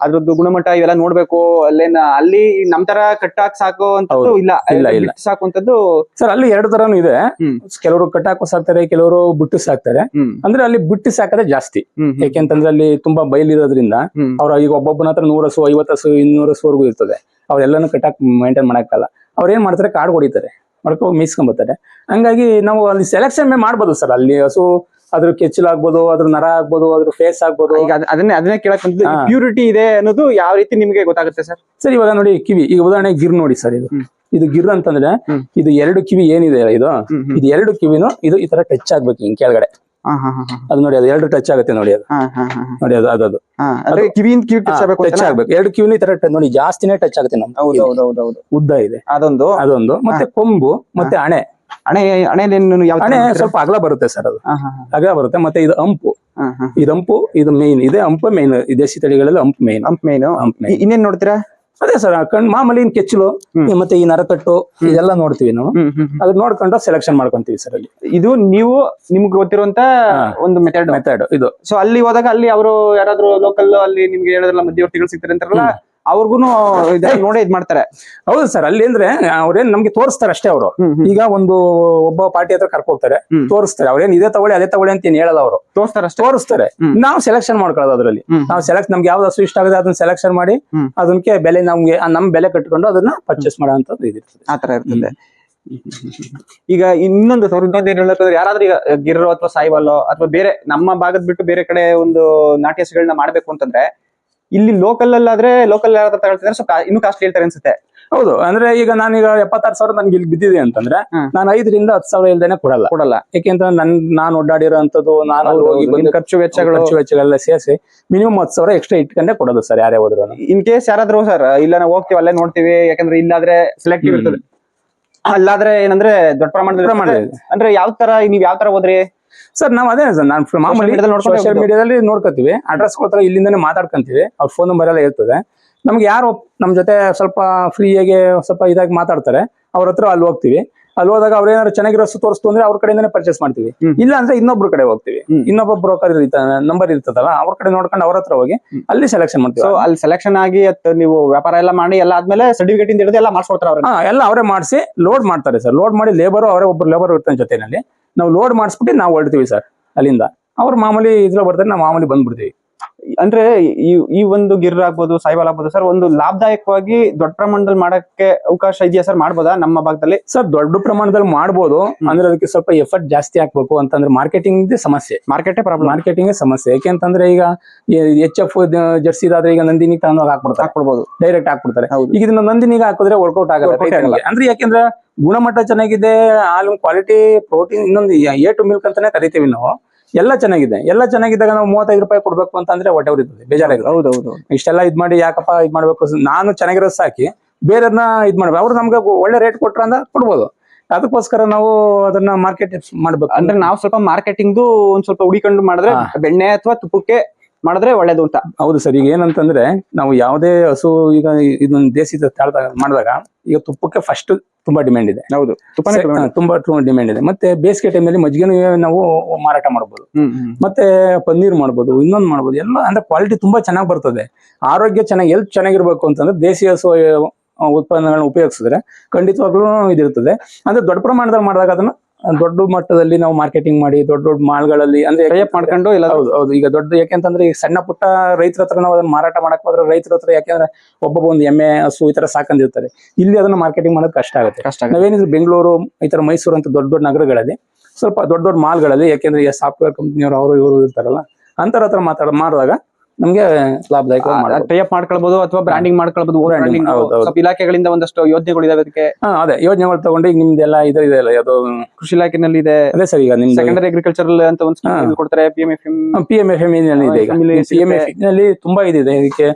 [SPEAKER 2] ಅದ್ರದ್ದು ಗುಣಮಟ್ಟ ಇವೆಲ್ಲ ನೋಡ್ಬೇಕು. ಅಲ್ಲಿ ನಮ್ ತರ ಕಟ್ಟಾಕ್ ಸಾಕು ಅಂತದ್ದು ಇಲ್ಲ, ಸಾಕುವಂತದ್ದು ಸರ್. ಅಲ್ಲಿ 2 ತರಾನು ಇದೆ. ಕೆಲವರು ಕಟ್ಟಾಕು ಸಾಕ್ತಾರೆ, ಕೆಲವರು ಬಿಟ್ಟು ಸಾಕ್ತಾರೆ. ಅಂದ್ರೆ ಅಲ್ಲಿ ಬಿಟ್ಟು ಸಾಕದೆ ಜಾಸ್ತಿ. ಯಾಕೆಂತಂದ್ರೆ ಅಲ್ಲಿ ತುಂಬಾ ಬಯಲಿರೋದ್ರಿಂದ ಅವ್ರ ಈಗ ಒಬ್ಬೊಬ್ಬನ ಹತ್ರ 100 ಹಸು, 50 ಹಸು, 200 ಹಸುವರೆಗೂ ಇರ್ತದೆ. ಅವ್ರೆಲ್ಲಾನು ಕಟ್ಟಾಕ್ ಮೇಂಟೈನ್ ಮಾಡಕ್ಕಲ್ಲ. ಅವ್ರ ಏನ್ ಮಾಡ್ತಾರೆ, ಕಾಡ್ ಹೊಡಿತಾರೆ, ಮೀಸ್ಕೊಂಬರ್ತಾರೆ. ಹಂಗಾಗಿ ನಾವು ಅಲ್ಲಿ ಸೆಲೆಕ್ಷನ್ ಮಾಡ್ಬೋದು ಸರ್. ಅಲ್ಲಿ ಹಸು ಅದ್ರ ಕೆಚ್ಚಲಾಗ್ಬೋದು, ಅದ್ರ ನರ ಆಗ್ಬೋದು, ಅದ್ರ ಫೇಸ್ ಆಗ್ಬೋದು.
[SPEAKER 1] ಈಗ ಅದನ್ನೇ ಕೇಳಕ್ ಬಂದಿದ್ದು, ಪ್ಯೂರಿಟಿ ಇದೆ ಅನ್ನೋದು ಯಾವ ರೀತಿ ನಿಮ್ಗೆ ಗೊತ್ತಾಗುತ್ತೆ ಸರ್?
[SPEAKER 2] ಸರ್ ಇವಾಗ ನೋಡಿ ಕಿವಿ, ಈಗ ಉದಾಹರಣೆ ಗಿರ್ ನೋಡಿ ಸರ್. ಇದು ಗಿರ್ ಅಂತಂದ್ರೆ ಇದು 2 ಕಿವಿ ಏನಿದೆ, ಇದು 2 ಕಿವಿನೂ ಇದು ಈ ತರ ಟಚ್ ಆಗ್ಬೇಕು ಹಿಂಗ್ ಕೆಳಗಡೆ. ಅದು ನೋಡಿ, ಅದು 2 ಟಚ್ ಆಗುತ್ತೆ ನೋಡಿ. ಅದು ನೋಡಿ, ಅದು ಕಿವಿಯಿಂದ ಕಿವಿ ಟಚ್ ಆಗ್ಬೇಕು. 2 ಕಿವಿನೂ ಈ ತರ ನೋಡಿ ಜಾಸ್ತಿನೇ ಟಚ್ ಆಗುತ್ತೆ ನಮ್ಗೆ. ಉದ್ದ ಇದೆ ಅದೊಂದು, ಮತ್ತೆ ಕೊಂಬು, ಮತ್ತೆ ಹಣೆ ಸ್ವಲ್ಪ ಅಗಲ ಬರುತ್ತೆ ಸರ್. ಅದು ಅಗಲ ಬರುತ್ತೆ. ಮತ್ತೆ ಇದು ಅಂಪು, ಇದು ಮೇನ್ ಇದೆ. ಮೇನ್ ದೇಶಿ ತಳಿಗಳಲ್ಲಿ ಮೇನ್.
[SPEAKER 1] ಇನ್ನೇನ್ ನೋಡ್ತೀರಾ?
[SPEAKER 2] ಅದೇ ಸರ್, ಮಾಮೂಲಿ ಕೆಚ್ಚಲು ಮತ್ತೆ ಈ ನರಕಟ್ಟು ಇದೆಲ್ಲ ನೋಡ್ತೀವಿ ನಾವು. ಅದ್ ನೋಡ್ಕೊಂಡು ಸೆಲೆಕ್ಷನ್ ಮಾಡ್ಕೊಂತೀವಿ ಸರ್. ಅಲ್ಲಿ
[SPEAKER 1] ಇದು ನೀವು ನಿಮ್ಗೆ ಗೊತ್ತಿರುವಂತ ಒಂದು ಮೆಥಡ್ ಇದು. ಸೊ ಅಲ್ಲಿ ಹೋದಾಗ ಅಲ್ಲಿ ಅವರು ಯಾರಾದ್ರೂ ಲೋಕಲ್ ಅಲ್ಲಿ ನಿಮ್ಗೆ ಹೇಳಿದ್ರಲ್ಲ ಮಧ್ಯವರ್ತಿಗಳು ಸಿಗ್ತಾರೆ ಅಂತಾರಲ್ಲ, ಅವ್ರಿಗೂನು ನೋಡೇ ಇದ್ ಮಾಡ್ತಾರೆ.
[SPEAKER 2] ಹೌದು ಸರ್. ಅಲ್ಲಿ ಅಂದ್ರೆ ಅವ್ರೇನ್ ನಮ್ಗೆ ತೋರಿಸ್ತಾರೆ ಅಷ್ಟೇ. ಅವರು ಈಗ ಒಬ್ಬ ಪಾರ್ಟಿ ಹತ್ರ ಕರ್ಕೋಗ್ತಾರೆ, ತೋರಿಸ್ತಾರೆ. ಅವ್ರೇನ್ ಇದೇ ತಗೊಳ್ಳಿ ಅದೇ ತಗೊಳ್ಳಿ ಅಂತ ಏನ್ ಹೇಳಲ್ಲ, ಅವರು ತೋರಿಸ್ತಾರೆ. ನಾವು ಸೆಲೆಕ್ಷನ್ ಮಾಡ್ಕೊಳ್ಳೋದು. ಅದ್ರಲ್ಲಿ ನಾವು ನಮ್ಗೆ ಯಾವ್ದು ಹಸು ಇಷ್ಟ ಆಗುತ್ತೆ ಅದನ್ನ ಸೆಲೆಕ್ಷನ್ ಮಾಡಿ ಅದಕ್ಕೆ ಬೆಲೆ ನಮ್ ಬೆಲೆ ಕಟ್ಕೊಂಡು ಅದನ್ನ ಪರ್ಚೇಸ್ ಮಾಡೋ ಅಂತದ್ದು ಇದಿರ್ತದೆ.
[SPEAKER 1] ಆತರ ಇರ್ತದೆ. ಈಗ ಇನ್ನೊಂದು ಏನ್ ಹೇಳಬೇಕಂದ್ರೆ ಯಾರಾದ್ರೂ ಈಗ ಗಿರ್ ಅಥವಾ ಸಾಯಿವಾಲ್ ಅಥವಾ ಬೇರೆ ನಮ್ಮ ಭಾಗದ್ ಬಿಟ್ಟು ಬೇರೆ ಕಡೆ ಒಂದು ನಾಟಿ ಹಸುಗಳನ್ನ ಮಾಡ್ಬೇಕು ಅಂತಂದ್ರೆ ಇಲ್ಲಿ ಲೋಕಲ್ ಅಲ್ಲಾದ್ರೆ ಲೋಕಲ್ ಯಾರಾದ್ರೂ ತಗೊಳ್ತಿದ್ರೆ ಸ್ವಲ್ಪ ಇನ್ನೂ ಕಾಸ್ಟ್ಲಿ ಹೇಳ್ತಾರೆ ಅನ್ಸುತ್ತೆ.
[SPEAKER 2] ಹೌದು, ಅಂದ್ರೆ ಈಗ ನಾನೀಗ 76,000 ನನ್ಗೆ ಇಲ್ಲಿ ಬಿದ್ದಿದೆ ಅಂತಂದ್ರೆ ನಾನು 5 ರಿಂದ 10,000 ಇಲ್ದೇನೆ ಕೊಡಲ್ಲ. ಯಾಕೆಂತಂದ್ರೆ ನಾನು ಒಡ್ಡಾಡಿರೋಂಥದ್ದು ನಾನು ಹೋಗಿ ಬಂದು ಖರ್ಚು ವೆಚ್ಚಗಳೆಲ್ಲ ಸೇರಿಸಿ ಮಿನಿಮಮ್ 10,000 ಎಕ್ಸ್ಟ್ರಾ ಇಟ್ಕೊಂಡೆ ಕೊಡೋದು ಸರ್ ಯಾರೇ ಹೋದ್ರು.
[SPEAKER 1] ಇನ್ ಕೇಸ್ ಯಾರಾದ್ರೂ ಸರ್ ಇಲ್ಲ ನಾವು ಹೋಗ್ತೀವಿ ಅಲ್ಲೇ ನೋಡ್ತೀವಿ, ಯಾಕಂದ್ರೆ ಇಲ್ಲಾದ್ರೆ ಸೆಲೆಕ್ಟಿವ್ ಇರ್ತದೆ, ಅಲ್ಲಾದ್ರೆ ಏನಂದ್ರೆ ದೊಡ್ಡ ಪ್ರಮಾಣದಲ್ಲಿ ಅಂದ್ರೆ ಯಾವ ತರ ಹೋದ್ರಿ
[SPEAKER 2] ಸರ್? ನಾವ್ ಅದೇ ಸರ್, ನಾನು ಮಾಮೂಲಿ ಸೋಷಿಯಲ್ ಮೀಡಿಯಾದಲ್ಲಿ ನೋಡ್ಕೊತೀವಿ, ಅಡ್ರೆಸ್ ಕೊಡ್ತಾರೆ, ಇಲ್ಲಿಂದಾನೆ ಮಾತಾಡ್ಕೊಂತೀವಿ, ಅವ್ರ ಫೋನ್ ನಂಬರ್ ಎಲ್ಲ ಇರ್ತದೆ. ನಮ್ಗೆ ಯಾರು ನಮ್ ಜೊತೆ ಸ್ವಲ್ಪ ಫ್ರೀಯಾಗಿ ಸ್ವಲ್ಪ ಇದಾಗಿ ಮಾತಾಡ್ತಾರೆ, ಅವ್ರ ಹತ್ರ ಅಲ್ಲಿ ಹೋಗ್ತೀವಿ. ಅಲ್ಲಿ ಹೋದಾಗ ಅವ್ರ ಏನಾದ್ರು ಚೆನ್ನಾಗಿರೋ ತೋರಿಸ್ತು ಅಂದ್ರೆ ಅವ್ರ ಕಡೆಯಿಂದಾನೆ ಪರ್ಚೇಸ್ ಮಾಡ್ತೀವಿ. ಇಲ್ಲ ಅಂದ್ರೆ ಇನ್ನೊಬ್ರ ಕಡೆ ಹೋಗ್ತೀವಿ, ಇನ್ನೊಬ್ಬ ಬ್ರೋಕರ್ ನಂಬರ್ ಇರ್ತದಲ್ಲ, ಅವ್ರ ಕಡೆ ನೋಡ್ಕೊಂಡು ಅವ್ರ ಹತ್ರ ಹೋಗಿ ಅಲ್ಲಿ ಸೆಲೆಕ್ಷನ್ ಮಾಡ್ತೀವಿ.
[SPEAKER 1] ಸೊ ಅಲ್ಲಿ ಸೆಲೆಕ್ಷನ್ ಆಗಿ ನೀವು ವ್ಯಾಪಾರ ಎಲ್ಲ ಮಾಡಿ ಎಲ್ಲ ಆದ್ಮೇಲೆ ಸರ್ಟಿಫಿಕೇಟ್ ಇಂದ ಹಿಡಿದು ಎಲ್ಲ ಮಾಡ್ಸ್ಕೊಡ್ತಾರೆ ಅವ್ರ?
[SPEAKER 2] ಎಲ್ಲ ಅವರೇ ಮಾಡಿಸಿ ಲೋಡ್ ಮಾಡ್ತಾರೆ ಸರ್. ಲೋಡ್ ಮಾಡಿ ಲೇಬರ್ ಅವರೇ, ಒಬ್ರು ಲೇಬರ್ ಇರ್ತಾನೆ ಜೊತೆನಲ್ಲಿ. ನಾವು ಲೋಡ್ ಮಾಡಿಸ್ಬಿಟ್ಟು ನಾವು ಹೊರಡ್ತೀವಿ ಸರ್. ಅಲ್ಲಿಂದ ಅವ್ರು ಮಾಮೂಲಿ ಇದ್ರ ಬರ್ತಾರೆ, ನಾವು ಮಾಮೂಲಿ ಬಂದ್ಬಿಡ್ತೀವಿ.
[SPEAKER 1] ಅಂದ್ರೆ ಈ ಒಂದು ಗಿರ್ ಆಗ್ಬೋದು, ಸಾಯಿವಾಲ್ ಆಗ್ಬೋದು ಸರ್, ಒಂದು ಲಾಭದಾಯಕವಾಗಿ ದೊಡ್ಡ ಪ್ರಮಾಣದಲ್ಲಿ ಮಾಡಕ್ಕೆ ಅವಕಾಶ ಇದೆಯಾ ಸರ್? ಮಾಡ್ಬೋದಾ ನಮ್ಮ ಭಾಗದಲ್ಲಿ?
[SPEAKER 2] ಸರ್ ದೊಡ್ಡ ಪ್ರಮಾಣದಲ್ಲಿ ಮಾಡ್ಬೋದು, ಅಂದ್ರೆ ಅದಕ್ಕೆ ಸ್ವಲ್ಪ ಎಫರ್ಟ್ ಜಾಸ್ತಿ ಹಾಕ್ಬೇಕು. ಅಂತಂದ್ರೆ ಮಾರ್ಕೆಟಿಂಗ್ ಸಮಸ್ಯೆ, ಮಾರ್ಕೆಟಿಂಗ್ ಸಮಸ್ಯೆ. ಯಾಕೆಂತಂದ್ರೆ ಈಗ HF ಜರ್ಸಿ ಇದಾದ್ರೆ ಈಗ ನಂದಿನಿ ತಗೊಂಡೋಗಿ ಹಾಕ್ಬಿಡ್ಬೋದು, ಡೈರೆಕ್ಟ್ ಹಾಕ್ಬಿಡ್ತಾರೆ. ಈಗ ಇದನ್ನ ನಂದಿನಿಗೆ ಹಾಕಿದ್ರೆ ವರ್ಕೌಟ್ ಆಗಲ್ಲ. ಅಂದ್ರೆ ಯಾಕೆಂದ್ರೆ ಗುಣಮಟ್ಟ ಚೆನ್ನಾಗಿದೆ, ಹಾಲು ಕ್ವಾಲಿಟಿ, ಪ್ರೋಟೀನ್, ಇನ್ನೊಂದು A to ಮಿಲ್ಕ್ ಅಂತಾನೆ ಕರಿತೀವಿ ನಾವು. ಎಲ್ಲ ಚೆನ್ನಾಗಿದ್ದಾಗ ನಾವು 35 ರೂಪಾಯಿ ಕೊಡ್ಬೇಕು ಅಂತಂದ್ರೆ ಹೊಟ್ಟೆ ಉರಿತದೆ, ಬೇಜಾರಾಗುತ್ತೆ.
[SPEAKER 1] ಹೌದೌದು,
[SPEAKER 2] ಇಷ್ಟೆಲ್ಲ ಇದ್ ಮಾಡಿ ಯಾಕಪ್ಪ ಇದ್ ಮಾಡ್ಬೇಕು, ನಾನು ಚೆನ್ನಾಗಿರೋದು ಸಾಕಿ ಬೇರೆಯವ್ರನ್ನ ಇದ್ ಮಾಡ್ಬೇಕು. ಅವ್ರು ನಮ್ಗೆ ಒಳ್ಳೆ ರೇಟ್ ಕೊಟ್ರ ಅಂತ ಕೊಡ್ಬೋದು. ಅದಕ್ಕೋಸ್ಕರ ನಾವು ಅದನ್ನ ಮಾರ್ಕೆಟ್ ಮಾಡ್ಬೇಕು.
[SPEAKER 1] ಅಂದ್ರೆ ನಾವು ಸ್ವಲ್ಪ ಮಾರ್ಕೆಟಿಂಗ್ ಒಂದ್ ಸ್ವಲ್ಪ ಹುಡಿಕೊಂಡು ಮಾಡಿದ್ರೆ, ಬೆಣ್ಣೆ ಅಥವಾ ತುಪ್ಪಕ್ಕೆ ಮಾಡಿದ್ರೆ ಒಳ್ಳೇದು ಅಂತ.
[SPEAKER 2] ಹೌದು ಸರ್. ಈಗ ಏನಂತಂದ್ರೆ ನಾವು ಯಾವುದೇ ಹಸು ಈಗ ಇದೊಂದು ದೇಸಿ ಮಾಡಿದಾಗ ಈಗ ತುಪ್ಪಕ್ಕೆ ಫಸ್ಟ್ ತುಂಬಾ ಡಿಮ್ಯಾಂಡ್ ಇದೆ.
[SPEAKER 1] ಹೌದು,
[SPEAKER 2] ತುಂಬಾ ಡಿಮ್ಯಾಂಡ್ ಇದೆ. ಮತ್ತೆ ಬೇಸಿಗೆ ಟೈಮಲ್ಲಿ ಮಜ್ಜಿಗೆನೂ ನಾವು ಮಾರಾಟ ಮಾಡಬಹುದು, ಮತ್ತೆ ಪನ್ನೀರ್ ಮಾಡ್ಬೋದು, ಇನ್ನೊಂದು ಮಾಡ್ಬೋದು. ಎಲ್ಲ ಅಂದ್ರೆ ಕ್ವಾಲಿಟಿ ತುಂಬಾ ಚೆನ್ನಾಗಿ ಬರ್ತದೆ. ಆರೋಗ್ಯ ಚೆನ್ನಾಗಿ, ಹೆಲ್ತ್ ಚೆನ್ನಾಗಿರ್ಬೇಕು ಅಂತಂದ್ರೆ ದೇಸಿ ಹಸು ಉತ್ಪನ್ನಗಳನ್ನ ಉಪಯೋಗಿಸಿದ್ರೆ ಖಂಡಿತವಾಗ್ಲೂ ಇದಿರ್ತದೆ. ಅಂದ್ರೆ ದೊಡ್ಡ ಪ್ರಮಾಣದಲ್ಲಿ ಮಾಡಿದಾಗ ಅದನ್ನ ದೊಡ್ಡ ಮಟ್ಟದಲ್ಲಿ ನಾವು ಮಾರ್ಕೆಟಿಂಗ್ ಮಾಡಿ ದೊಡ್ಡ ಮಾಲ್ಗಳಲ್ಲಿ ಅಂದ್ರೆ ಮಾಡ್ಕೊಂಡು ಎಲ್ಲ. ಹೌದು. ಈಗ ದೊಡ್ಡ ಯಾಕೆಂತಂದ್ರೆ ಈಗ ಸಣ್ಣ ಪುಟ್ಟ ರೈತರ ಹತ್ರ ನಾವು ಅದನ್ನ ಮಾರಾಟ ಮಾಡಕ್ ಹೋದ್ರೆ ರೈತರ ಹತ್ರ ಯಾಕೆಂದ್ರೆ ಒಬ್ಬೊಬ್ಬ ಒಂದು ಎಮ್ಮೆ ಹಸು ಈ ತರ ಸಾಕೊಂಡಿರ್ತಾರೆ. ಇಲ್ಲಿ ಅದನ್ನ ಮಾರ್ಕೆಟಿಂಗ್ ಮಾಡೋದು ಕಷ್ಟ ಆಗುತ್ತೆ. ನಾವೇನಿದ್ರು ಬೆಂಗಳೂರು ಈ ತರ ಮೈಸೂರು ಅಂತ ದೊಡ್ಡ ನಗರಗಳಲ್ಲಿ ಸ್ವಲ್ಪ ದೊಡ್ಡ ಮಾಲ್ಗಳಲ್ಲಿ, ಯಾಕೆಂದ್ರೆ ಈ ಸಾಫ್ಟ್ವೇರ್ ಕಂಪ್ನಿಯವರು ಅವರು ಇವರು ಇರ್ತಾರಲ್ಲ, ಅಂತರ ಹತ್ರ ಮಾಡಿದಾಗ ನಮ್ಗೆ ಲಾಭದಾಯಕ
[SPEAKER 1] ಟೈಅಪ್ ಮಾಡ್ಕೊಳ್ಬಹುದು ಅಥವಾ ಬ್ರಾಂಡಿಂಗ್ ಮಾಡ್ಕೊಳ್ಬಹುದು. ಇಲಾಖೆಗಳಿಂದ ಒಂದಷ್ಟು ಯೋಜನೆಗಳು ಇದಾವೆ ಅದಕ್ಕೆ.
[SPEAKER 2] ಅದೇ ಯೋಜನೆಗಳು ತಗೊಂಡು ಈಗ ನಿಮ್ದೆಲ್ಲ ಇದೆ ಅಲ್ಲ, ಅದು
[SPEAKER 1] ಕೃಷಿ ಇಲಾಖೆನಲ್ಲಿ ಇದೆ.
[SPEAKER 2] ಅದೇ ಸರ್, ಈಗ ನಿಮ್
[SPEAKER 1] ಸೆಕೆಂಡರಿ ಅಗ್ರಿಕಲ್ಚರಲ್ ಅಂತ ಒಂದು ಸ್ಕೀಮ್ ಕೊಡ್ತಾರೆ, PMFM ಇದೆ.
[SPEAKER 2] PMFM ನಲ್ಲಿ ತುಂಬಾ ಇದಿದೆ. ಇದಕ್ಕೆ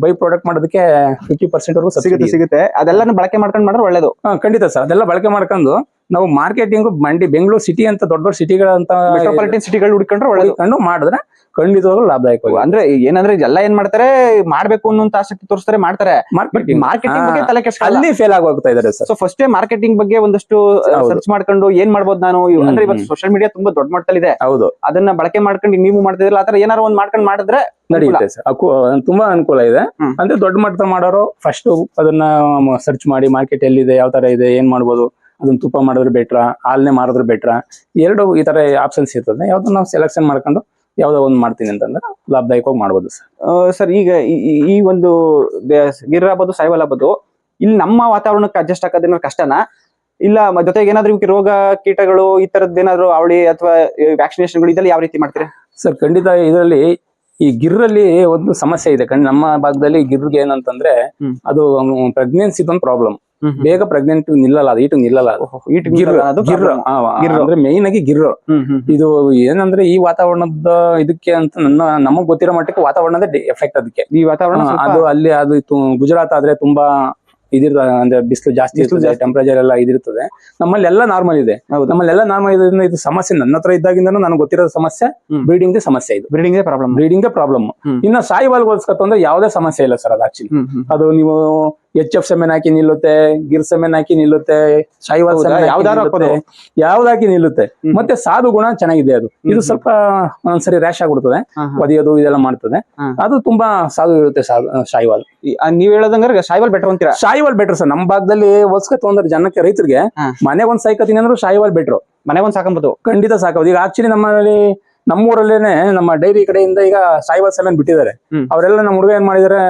[SPEAKER 2] ಬೈ ಪ್ರಾಡಕ್ಟ್ ಮಾಡೋದಕ್ಕೆ 50% ವರೆಗೂ
[SPEAKER 1] ಸಿಗುತ್ತೆ. ಅದೆಲ್ಲ ಬಳಕೆ ಮಾಡ್ಕೊಂಡು ಮಾಡಿದ್ರೆ ಒಳ್ಳೇದು.
[SPEAKER 2] ಖಂಡಿತ ಸರ್. ಅದೆಲ್ಲ ಬಳಕೆ ಮಾಡ್ಕೊಂಡು ನಾವು ಮಾರ್ಕೆಟಿಂಗ್ ಮಂಡಿ ಬೆಂಗಳೂರು ಸಿಟಿ ಅಂತ ದೊಡ್ಡ ಸಿಟಿಗಳಂತ
[SPEAKER 1] ಮೆಟ್ರೋಪಾಲಿಟನ್ ಸಿಟಿಗಳು ಹುಡ್ಕೊಂಡ್ರೆ ಒಳ್ಳೇದು.
[SPEAKER 2] ಮಾಡಿದ್ರೆ ಖಂಡಿತವಾಗ್ಲೂ ಲಾಭದಾಯಕ.
[SPEAKER 1] ಅಂದ್ರೆ ಏನಂದ್ರೆ ಎಲ್ಲ ಏನ್ ಮಾಡ್ತಾರೆ, ಮಾಡ್ಬೇಕು ಅನ್ನೋ ಆಸಕ್ತಿ ತೋರಿಸ್ತಾರೆ, ಮಾಡ್ತಾರೆ. ಮಾರ್ಕೆಟಿಂಗ್ ಬಗ್ಗೆ ತಲೆ ಕೆಡಿಸ್ಕೊಳ್ಳಲ್ಲ,
[SPEAKER 2] ಅಲ್ಲಿ ಫೇಲ್ ಆಗೋಗ್ತಾ ಇದಾರೆ ಸರ್.
[SPEAKER 1] ಸೊ ಫಸ್ಟ್ ಮಾರ್ಕೆಟಿಂಗ್ ಬಗ್ಗೆ ಒಂದಷ್ಟು ಸರ್ಚ್ ಮಾಡ್ಕೊಂಡು ಏನ್ ಮಾಡ್ಬೋದು ನಾನು ಅಂದ್ರೆ ಇವತ್ತು ಸೋಷಿಯಲ್ ಮೀಡಿಯಾ ತುಂಬಾ ದೊಡ್ಡ ಮಟ್ಟದಲ್ಲಿ ಇದೆ.
[SPEAKER 2] ಹೌದು,
[SPEAKER 1] ಅದನ್ನ ಬಳಕೆ ಮಾಡ್ಕೊಂಡು ನೀವು ಮಾಡ್ತಿದ್ರಲ್ಲ, ಆತರ ಏನಾರು ಒಂದ್ ಮಾಡ್ಕೊಂಡು ಮಾಡಿದ್ರೆ
[SPEAKER 2] ನಡೆಯುತ್ತೆ ಸರ್. ತುಂಬಾ ಅನುಕೂಲ ಇದೆ. ಅಂದ್ರೆ ದೊಡ್ಡ ಮಟ್ಟದ ಮಾಡೋರು ಫಸ್ಟ್ ಅದನ್ನ ಸರ್ಚ್ ಮಾಡಿ ಮಾರ್ಕೆಟ್ ಎಲ್ಲಿದೆ, ಯಾವ ತರ ಇದೆ, ಏನ್ ಮಾಡ್ಬೋದು, ಅದನ್ನ ತುಪ್ಪ ಮಾಡಿದ್ರೆ ಬೆಟ್ರ, ಹಾಲ್ನೇ ಮಾರಿದ್ರೆ ಬೆಟ್ರ, ಎರಡು ಈ ತರ ಆಪ್ಷನ್ಸ್ ಇರ್ತದೆ. ಯಾವ್ದನ್ನ ನಾವು ಸೆಲೆಕ್ಷನ್ ಮಾಡ್ಕೊಂಡು ಯಾವ್ದೋ ಒಂದು ಮಾಡ್ತೀನಿ ಅಂತಂದ್ರೆ ಲಾಭದಾಯಕವಾಗಿ ಮಾಡ್ಬೋದು ಸರ್.
[SPEAKER 1] ಸರ್ ಈಗ ಈ ಒಂದು ಗಿರ್ ಆಗ್ಬೋದು, ಸಾಯಿವಾಲ್ ಆಗ್ಬೋದು, ಇಲ್ಲಿ ನಮ್ಮ ವಾತಾವರಣಕ್ಕೆ ಅಡ್ಜಸ್ಟ್ ಆಗೋದೇನಾದ್ರು ಕಷ್ಟನಾ? ಇಲ್ಲ ಜೊತೆಗೆ ಏನಾದ್ರು ರೋಗ ಕೀಟಗಳು ಈ ತರದ್ ಏನಾದ್ರು ಅವಳಿ ಅಥವಾ ವ್ಯಾಕ್ಸಿನೇಷನ್ಗಳು ಇದೆಲ್ಲ ಯಾವ ರೀತಿ ಮಾಡ್ತೀರಾ
[SPEAKER 2] ಸರ್? ಖಂಡಿತ ಇದರಲ್ಲಿ ಈ ಗಿರ್ರಲ್ಲಿ ಒಂದು ಸಮಸ್ಯೆ ಇದೆ. ನಮ್ಮ ಭಾಗದಲ್ಲಿ ಗಿರ್ಗೆ ಏನಂತಂದ್ರೆ ಅದು ಪ್ರೆಗ್ನೆನ್ಸಿ ಒಂದು ಪ್ರಾಬ್ಲಮ್. ಬೇಗ ಪ್ರೆಗ್ನೆಂಟ್ ನಿಲ್ಲಲ್ಲ, ಅದು ಈಟು ನಿಲ್ಲಲ್ಲ. ಅಂದ್ರೆ ಮೇನ್ ಆಗಿ ಗಿರ್ರು ಇದು ಏನಂದ್ರೆ ಈ ವಾತಾವರಣದ ಇದಕ್ಕೆ ಅಂತ ನಮಗ್ ಗೊತ್ತಿರೋ ಮಟ್ಟಕ್ಕೆ ವಾತಾವರಣದ ಎಫೆಕ್ಟ್ ಅದಕ್ಕೆ. ಈ ವಾತಾವರಣ ಅದು ಅಲ್ಲಿ ಅದು ಗುಜರಾತ್ ಆದ್ರೆ ತುಂಬಾ ಇದಿರ್ತದೆ, ಅಂದ್ರೆ ಬಿಸಿಲು ಜಾಸ್ತಿ ಇರ್ತದೆ, ಟೆಂಪರೇಚರ್ ಎಲ್ಲ ಇದಿರ್ತದೆ. ನಮ್ಮಲ್ಲಿ ಎಲ್ಲ ನಾರ್ಮಲ್ ಇದೆ. ನಮ್ಮಲ್ಲೆಲ್ಲ ನಾರ್ಮಲ್ ಇದರಿಂದ ಇದು ಸಮಸ್ಯೆ ನನ್ನ ಹತ್ರ ಇದ್ದಾಗಿಂದ ನನಗೆ ಗೊತ್ತಿರೋ ಸಮಸ್ಯೆ ಬ್ರೀಡಿಂಗ್ ಸಮಸ್ಯೆ. ಇದು ಬ್ರೀಡಿಂಗ್ ಪ್ರಾಬ್ಲಮ್. ಇನ್ನು ಸಾಯಿವಾಲ್ ಹೋಲ್ಸ್ಕೊತಂದ್ರೆ ಯಾವುದೇ ಸಮಸ್ಯೆ ಇಲ್ಲ ಸರ್. ಅದು ಆಕ್ಚುಲಿ ಅದು ನೀವು HF ಸೆಮೆನ್ ಹಾಕಿ ನಿಲ್ಲುತ್ತೆ, ಗಿರ್ ಸೆಮೆನ್ ಹಾಕಿ ನಿಲ್ಲುತ್ತೆ, ಸಾಯಿವಾಲ್ ಯಾವ್ದಾಕಿ ನಿಲ್ಲುತ್ತೆ. ಮತ್ತೆ ಸಾಧು ಗುಣ ಚೆನ್ನಾಗಿದೆ. ಅದು ಇದು ಸ್ವಲ್ಪ ಒಂದ್ಸರಿ ರ್ಯಾಶ್ ಆಗ್ಬಿಡ್ತದೆ, ಒದಿಯೋದು ಇದೆಲ್ಲ ಮಾಡ್ತದೆ. ಅದು ತುಂಬಾ ಸಾಧು ಇರುತ್ತೆ ಸಾಯಿವಾಲ್.
[SPEAKER 1] ನೀವ್ ಹೇಳೋದಂದ್ರೆ ಸಾಯಿವಾಲ್ ಬೆಟರ್ ಅಂತೀರಾ?
[SPEAKER 2] Sahiwal better sir. ನಮ್ಮ ಭಾಗದಲ್ಲಿ ಹೊಸ್ಕೊತಂದ್ರೆ ಜನಕ್ಕೆ ರೈತರಿಗೆ ಮನೆಗೊಂದ್ ಸಾಯ್ಕತೀನಿ ಅಂದ್ರೆ ಸಾಯಿವಾಲ್ ಬೆಟ್ರು.
[SPEAKER 1] ಮನೆಗೊಂದ್ ಸಾಕಬಹುದು,
[SPEAKER 2] ಖಂಡಿತ ಸಾಕಬಹುದು. ಈಗ ಆಕ್ಚುಲಿ ನಮ್ಮಲ್ಲಿ ನಮ್ಮೂರಲ್ಲೇನೆ ನಮ್ಮ ಡೈರಿ ಕಡೆಯಿಂದ ಈಗ ಸಾಯಿವಾಲ್ ಸೆಮೆನ್ ಬಿಟ್ಟಿದ್ದಾರೆ. ಅವರೆಲ್ಲ ನಮ್ಮ ಹುಡುಗ ಏನ್ ಮಾಡಿದಾರೆ,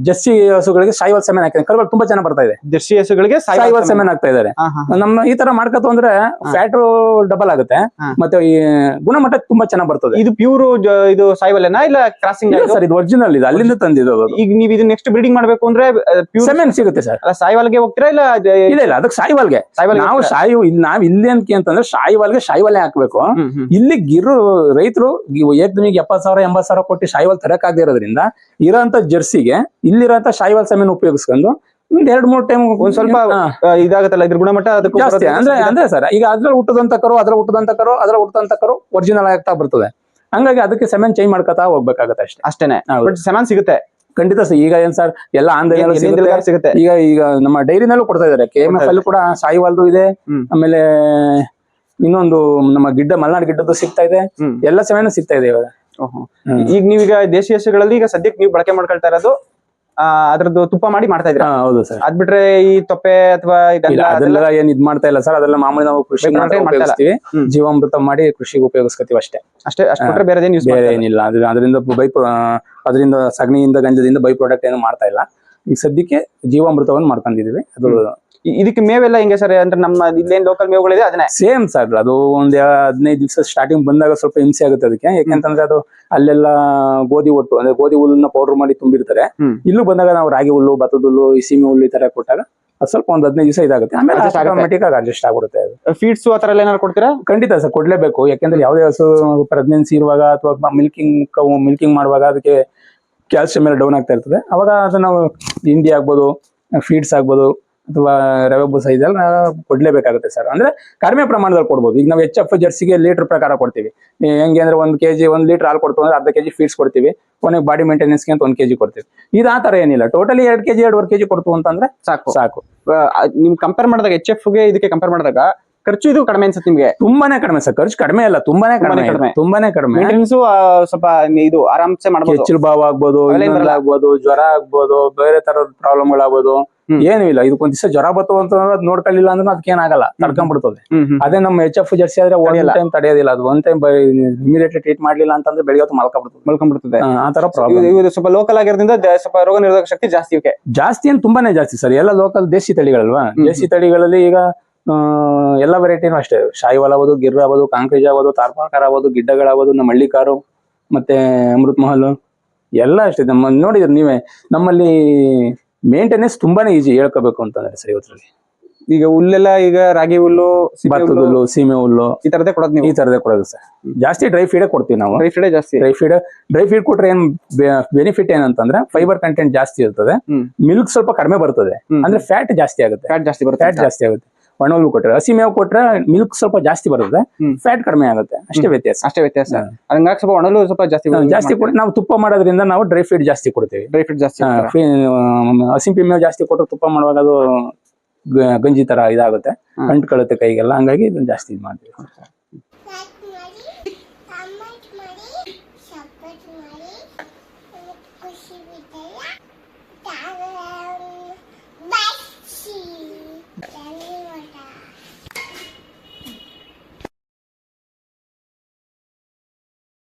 [SPEAKER 2] ಜರ್ಸಿ ಹಸುಗಳಿಗೆ ಸಾಯಿವಾಲ್ ಸೆಮೆನ್ ಹಾಕಿದ್ದಾರೆ. ಕರುಗಳು ತುಂಬಾ ಚೆನ್ನಾಗಿ ಬರ್ತಾ ಇದೆ.
[SPEAKER 1] ಜರ್ಸಿ ಹಸುಗಳಿಗೆ
[SPEAKER 2] ಸಾಯಿವಾಲ್ ಸೆಮೆನ್ ಹಾಕ್ತಾ ಇದ್ದಾರೆ. ನಮ್ಮ ಈ ತರ ಮಾಡ್ಕತ್ತು ಅಂದ್ರೆ ಫ್ಯಾಟ್ ಡಬಲ್ ಆಗುತ್ತೆ, ಮತ್ತೆ ಈ ಗುಣಮಟ್ಟ ತುಂಬಾ ಚೆನ್ನಾಗಿ ಬರ್ತದೆ.
[SPEAKER 1] ಇದು ಪ್ಯೂರ್ ಇದು ಸಾಯಿವಾಲೇನಾ ಇಲ್ಲ ಕ್ರಾಸಿಂಗ್?
[SPEAKER 2] ಸರ್ ಇದು ಒರಿಜಿನಲ್, ಇದು ಅಲ್ಲಿಂದ ತಂದಿದ್ದು.
[SPEAKER 1] ಈಗ ನೀವು ಇದು ನೆಕ್ಸ್ಟ್ ಬ್ರೀಡಿಂಗ್ ಮಾಡ್ಬೇಕು ಅಂದ್ರೆ ಪ್ಯೂರ್
[SPEAKER 2] ಸೆಮೆನ್ ಸಿಗುತ್ತೆ ಸರ್.
[SPEAKER 1] ಅಲ್ಲ ಸಾಯಿವಾಲ್ಗೆ ಹೋಗ್ತೀರಾ ಇಲ್ಲ?
[SPEAKER 2] ಇಲ್ಲ ಅದಕ್ಕೆ ಸಾಯಿವಾಲ್ಗೆ. ನಾವು ನಾವ್ ಇಲ್ಲಿ ಅಂತಂದ್ರೆ ಸಾಯಿವಾಲ್ಗೆ ಸಾಯಿವಾಲೇ ಹಾಕ್ಬೇಕು. ಇಲ್ಲಿ ಗಿರು ರೈತರು ಏಕ್ದಮಿಗೆ 70,000 80,000 ಕೊಟ್ಟು ಸಾಯಿವಾಲ್ ತರಕ್ ಆಗದೆ ಇರೋದ್ರಿಂದ ಇರೋಂತ ಜರ್ಸಿಗೆ ಇಲ್ಲಿರೋಂತ ಸಾಯಿವಾಲ್ ಸೆಮೆನ್ ಉಪಯೋಗಿಸ್ಕೊಂಡು ಒಂದ್ 2-3 ಟೈಮ್
[SPEAKER 1] ಒಂದ್ ಸ್ವಲ್ಪ ಇದಾಗತ್ತಲ್ಲ ಇದ್ರ ಗುಣಮಟ್ಟ ಅದಕ್ಕೂ
[SPEAKER 2] ಜಾಸ್ತಿ. ಅಂದ್ರೆ ಸರ್ ಈಗ ಅದ್ರಲ್ಲಿ ಹುಟ್ಟದಂತ ಕರು ಒರಿಜಿನಲ್ ಆಗ್ತಾ ಬರ್ತದೆ. ಹಂಗಾಗಿ ಅದಕ್ಕೆ ಸೆಮೆನ್ ಚೇಂಜ್ ಮಾಡ್ಕೊತಾ ಹೋಗ್ಬೇಕಾಗತ್ತೆ
[SPEAKER 1] ಅಷ್ಟೇನೆ. ಸೆಮೆನ್ ಸಿಗುತ್ತೆ
[SPEAKER 2] ಖಂಡಿತ ಸರ್. ಈಗ ಏನ್ ಸರ್ ಎಲ್ಲ ಆಂಧ್ರ
[SPEAKER 1] ಸಿಗುತ್ತೆ.
[SPEAKER 2] ಈಗ ನಮ್ಮ ಡೈರಿನಲ್ಲೂ ಕೊಡ್ತಾ ಇದಾರೆ. KMF ಅಲ್ಲಿ ಕೂಡ ಸಾಯಿವಾಲ್ದು ಇದೆ. ಆಮೇಲೆ ಇನ್ನೊಂದು ನಮ್ಮ ಮಲೆನಾಡು ಗಿಡ್ಡದ್ದು ಸಿಗ್ತಾ ಇದೆ. ಎಲ್ಲ ಸೆಮೆನ್ ಸಿಗ್ತಾ ಇದೆ ಇವಾಗ.
[SPEAKER 1] ಈಗ ನೀವೀಗ ದೇಶಿ ಹಸುಗಳಲ್ಲಿ ಈಗ ಸದ್ಯಕ್ಕೆ ನೀವು ಬಳಕೆ ಮಾಡ್ಕೊಳ್ತಾ ಇರೋದು ಅದ್ರದ್ದು ತುಪ್ಪ ಮಾಡಿ ಮಾಡ್ತಾ ಇದ್ದೀರಾ?
[SPEAKER 2] ಹೌದು ಸರ್.
[SPEAKER 1] ಅದ್ ಬಿಟ್ರೆ ಈ ತೊಪ್ಪೆ ಅಥವಾ
[SPEAKER 2] ಅದೆಲ್ಲ ಏನ್ ಇದ್ ಮಾಡ್ತಾ ಇಲ್ಲ ಸರ್. ಅದೆಲ್ಲ ಮಾಮೂಲಿ ನಾವು ಕೃಷಿ ಉಪಯೋಗಿಸ್ತೀವಿ. ಜೀವಾಮೃತ ಮಾಡಿ ಕೃಷಿಗೆ ಉಪಯೋಗಿಸ್ತೀವಿ ಅಷ್ಟೇ.
[SPEAKER 1] ಅಷ್ಟೇ ಬಿಟ್ರೆ ಬೇರೆ
[SPEAKER 2] ಏನಿಲ್ಲ. ಅದರಿಂದ ಸಗಣಿಯಿಂದ ಗಂಜದಿಂದ ಬೈ ಪ್ರಾಡಕ್ಟ್ ಏನು ಮಾಡ್ತಾ ಇಲ್ಲ. ಈಗ ಸದ್ಯಕ್ಕೆ ಜೀವಾಮೃತವನ್ನು ಮಾಡ್ಕೊಂಡಿದೀವಿ. ಅದು
[SPEAKER 1] ಇದಕ್ಕೆ ಮೇವೆಲ್ಲ ಹೆಂಗೆ ಸರ್? ಅಂದ್ರೆ ನಮ್ಮ ಇಲ್ಲೇನ್ ಲೋಕಲ್ ಮೇವುಗಳಿದೆ ಅದನ್ನೇ
[SPEAKER 2] ಸೇಮ್ ಸರ್. ಅದು ಒಂದ್ 15 ದಿವಸ ಸ್ಟಾರ್ಟಿಂಗ್ ಬಂದಾಗ ಸ್ವಲ್ಪ ಹಿಂಸೆ ಆಗುತ್ತೆ ಅದಕ್ಕೆ. ಯಾಕೆಂತಂದ್ರೆ ಅದು ಅಲ್ಲೆಲ್ಲ ಗೋಧಿ ಒಟ್ಟು ಅಂದ್ರೆ ಗೋಧಿ ಹುಲ್ಲನ್ನ ಪೌಡರ್ ಮಾಡಿ ತುಂಬಿರ್ತಾರೆ. ಇಲ್ಲೂ ಬಂದಾಗ ನಾವು ರಾಗಿ ಹುಲ್ಲು, ಭತ್ತದ ಹುಲ್ಲು, ಈ ಸೀಮೆ ಹುಲ್ಲು ಈ ತರ ಕೊಟ್ಟಾಗ ಅದು ಸ್ವಲ್ಪ ಒಂದ್ 15 ದಿವಸ ಇದಾಗುತ್ತೆ. ಆಮೇಲೆ ಆಟೋಮೆಟಿಕ್ ಆಗಿ ಅಡ್ಜಸ್ಟ್ ಆಗ್ಬಿಡುತ್ತೆ. ಅದು
[SPEAKER 1] ಫೀಡ್ಸ್ ಆ ತರ ಎಲ್ಲ ಏನಾದ್ರು ಕೊಡ್ತೀರಾ?
[SPEAKER 2] ಖಂಡಿತ ಸರ್ ಕೊಡ್ಲೇಬೇಕು. ಯಾಕೆಂದ್ರೆ ಯಾವುದೇ ಹಸು ಪ್ರೆಗ್ನೆನ್ಸಿ ಇರುವಾಗ ಅಥವಾ ಮಿಲ್ಕಿಂಗ್ ಮಾಡುವಾಗ ಅದಕ್ಕೆ ಕ್ಯಾಲ್ಸಿಯಂ ಎಲ್ಲ ಡೌನ್ ಆಗ್ತಾ ಇರ್ತದೆ. ಅವಾಗ ಅದು ನಾವು ಹಿಂಡಿ ಆಗ್ಬೋದು, ಫೀಡ್ಸ್ ಆಗ್ಬೋದು ಅಥವಾ ರವೆ ಬೂಸ ಇದೆಲ್ಲ ಕೊಡ್ಲೇಬೇಕಾಗುತ್ತೆ ಸರ್. ಅಂದ್ರೆ ಕಡಿಮೆ ಪ್ರಮಾಣದಲ್ಲಿ ಕೊಡ್ಬೋದು. ಈಗ ನಾವು HF ಜರ್ಸಿಗೆ ಲೀಟರ್ ಪ್ರಕಾರ ಕೊಡ್ತೀವಿ. ಹೆಂಗೆ ಅಂದ್ರೆ 1 ಲೀಟರ್ ಹಾಲು ಕೊಡ್ತೀವಿ ಅಂದ್ರೆ ಅರ್ಧ kg ಫೀಡ್ಸ್ ಕೊಡ್ತೀವಿ. ಕೊನೆಗೆ ಬಾಡಿ ಮೇಂಟೆನೆನ್ಸ್ಗೆ ಅಂತ 1 kg ಕೊಡ್ತೀವಿ. ಇದು ಆ ತರ ಏನಿಲ್ಲ. ಟೋಟಲಿ 2 kg 2.5 kg ಕೊಡ್ತೀವಿ ಅಂತಂದ್ರೆ ಸಾಕು.
[SPEAKER 1] ನಿಮ್ ಕಂಪೇರ್ ಮಾಡಿದಾಗ HF ಗೆ ಇದಕ್ಕೆ ಕಂಪೇರ್ ಮಾಡಿದಾಗ ಖರ್ಚು ಇದು ಕಡಿಮೆ ಅನ್ಸುತ್ತೆ ನಿಮ್ಗೆ?
[SPEAKER 2] ತುಂಬಾನೇ ಕಡಿಮೆ ಸರ್. ಖರ್ಚು ಕಡಿಮೆ ಅಲ್ಲ, ತುಂಬಾನೇ ಕಡಿಮೆ.
[SPEAKER 1] ಸ್ವಲ್ಪ ಇದು ಆರಾಮ್ಸೆ ಮಾಡ್ಬೋದು.
[SPEAKER 2] ಹೆಚ್ಚು ಭಾವ ಆಗ್ಬೋದು, ಆಗ್ಬೋದು, ಜ್ವರ ಆಗ್ಬೋದು, ಬೇರೆ ತರದ ಪ್ರಾಬ್ಲಮ್ಗಳಾಗ್ಬೋದು. ಏನು ಇಲ್ಲ. ಇದಕ್ಕೊಂದ್ ದಿವಸ ಜ್ವರ ಬತ್ತು ಅಂತ ನೋಡ್ಕೊಳ್ಳಿಲ್ಲ ಅಂದ್ರೆ ಅದಕ್ಕೆ ಏನಾಗಲ್ಲ, ತಡ್ಕೊಂಡ್ಬಿಡ್ತದೆ. ಅದೇ ನಮ್ಮ HF ಜರ್ಸಿ ಆದ್ರೆ ಒಂದ್ ಟೈಮ್ ತಡೆಯೋದಿಲ್ಲ. ಅದು ಒಂದ್ ಟೈಮ್ ಇಮಿಡಿಯೇಟ್ಲಿ ಟ್ರೀಟ್ ಮಾಡ್ಲಿಲ್ಲ ಅಂತಂದ್ರೆ ಬೆಳಿಗ್ಗೆ ಹೊತ್ತು ಮಲ್ಕೊಂಡ್ಬಿಡ್ತದೆ. ಆ ತರ ಪ್ರಾಬ್ಲಮ್.
[SPEAKER 1] ಸ್ವಲ್ಪ ಲೋಕಲ್ ಆಗಿರೋದ್ರಿಂದ ಸ್ವಲ್ಪ ರೋಗ ನಿರೋಧಕ ಶಕ್ತಿ
[SPEAKER 2] ಜಾಸ್ತಿ ಅಂತ ತುಂಬಾನೇ ಜಾಸ್ತಿ ಸರ್. ಎಲ್ಲ ಲೋಕಲ್ ದೇಶಿ ತಳಿಗಳಲ್ವಾ. ದೇಶಿ ತಳಿಗಳಲ್ಲಿ ಈಗ ಎಲ್ಲ ವೆರೈಟಿನೂ ಅಷ್ಟೇ. ಶಾಯಿವಾಲ್ ಆಗ್ಬೋದು, ಗಿರ್ ಆಗ್ಬೋದು, ಕಾಂಕ್ರೇಜ್ ಆಗ್ಬೋದು, ತಾರ್ಪಾರ್ಕರ್ ಆಗ್ಬೋದು, ಗಿಡ್ಡಗಳಾಗ್ಬೋದು, ನಮ್ಮ ಹಳ್ಳಿಕಾರು ಮತ್ತೆ ಅಮೃತ್ ಮಹಲ್ ಎಲ್ಲ ಅಷ್ಟೇ. ನೋಡಿದ್ರೆ ನೀವೇ ನಮ್ಮಲ್ಲಿ ಮೇಂಟೆನೆನ್ಸ್ ತುಂಬಾನೇ ಈಜಿ ಹೇಳ್ಕೋಬೇಕು ಅಂತಂದ್ರೆ ಸರ್. ಇವತ್ತರಲ್ಲಿ
[SPEAKER 1] ಈಗ ಹುಲ್ಲೆಲ್ಲ ಈಗ ರಾಗಿ ಹುಲ್ಲು,
[SPEAKER 2] ಭತ್ತದ ಹುಲ್ಲು, ಸೀಮೆ ಹುಲ್ಲು
[SPEAKER 1] ಈ ತರದೇ ಕೊಡೋದು ನೀವು?
[SPEAKER 2] ಈ ತರದೇ ಕೊಡೋದು ಸರ್. ಜಾಸ್ತಿ ಡ್ರೈ ಫೀಡೇ ಕೊಡ್ತೀವಿ ನಾವು. ಡ್ರೈ ಫೀಡ್ ಕೊಟ್ರೆ ಏನ್ ಬೆನಿಫಿಟ್ ಏನಂತಂದ್ರೆ ಫೈಬರ್ ಕಂಟೆಂಟ್ ಜಾಸ್ತಿ ಇರ್ತದೆ, ಮಿಲ್ಕ್ ಸ್ವಲ್ಪ ಕಡಿಮೆ ಬರ್ತದೆ, ಅಂದ್ರೆ ಫ್ಯಾಟ್ ಜಾಸ್ತಿ ಆಗುತ್ತೆ. ಫ್ಯಾಟ್ ಜಾಸ್ತಿ ಆಗುತ್ತೆ. ಒಣ ಹುಲ್ಲು ಕೊಟ್ರೆ, ಹಸಿ ಮೇವು ಕೊಟ್ರೆ ಮಿಲ್ಕ್ ಸ್ವಲ್ಪ ಜಾಸ್ತಿ ಬರುತ್ತೆ, ಫ್ಯಾಟ್ ಕಡಿಮೆ ಆಗುತ್ತೆ. ಅಷ್ಟೇ ವ್ಯತ್ಯಾಸ. ಹಂಗಾಗಿ ಸ್ವಲ್ಪ ಒಣ ಹುಲ್ಲು ಸ್ವಲ್ಪ ಜಾಸ್ತಿ ಕೊಟ್ಟು ನಾವು ತುಪ್ಪ ಮಾಡೋದ್ರಿಂದ ನಾವು ಡ್ರೈ ಫೀಡ್ ಜಾಸ್ತಿ ಕೊಡ್ತೀವಿ. ಹಸಿ ಮೇವು ಜಾಸ್ತಿ ಕೊಟ್ಟರೆ ತುಪ್ಪ ಮಾಡುವಾಗ ಅದು ಗಂಜಿ ತರ ಇದಾಗುತ್ತೆ, ಅಂಟ್ಕೊಳ್ಳುತ್ತೆ ಕೈಗೆಲ್ಲ. ಹಂಗಾಗಿ ಇದನ್ನ ಜಾಸ್ತಿ ಮಾಡ್ತೀವಿ.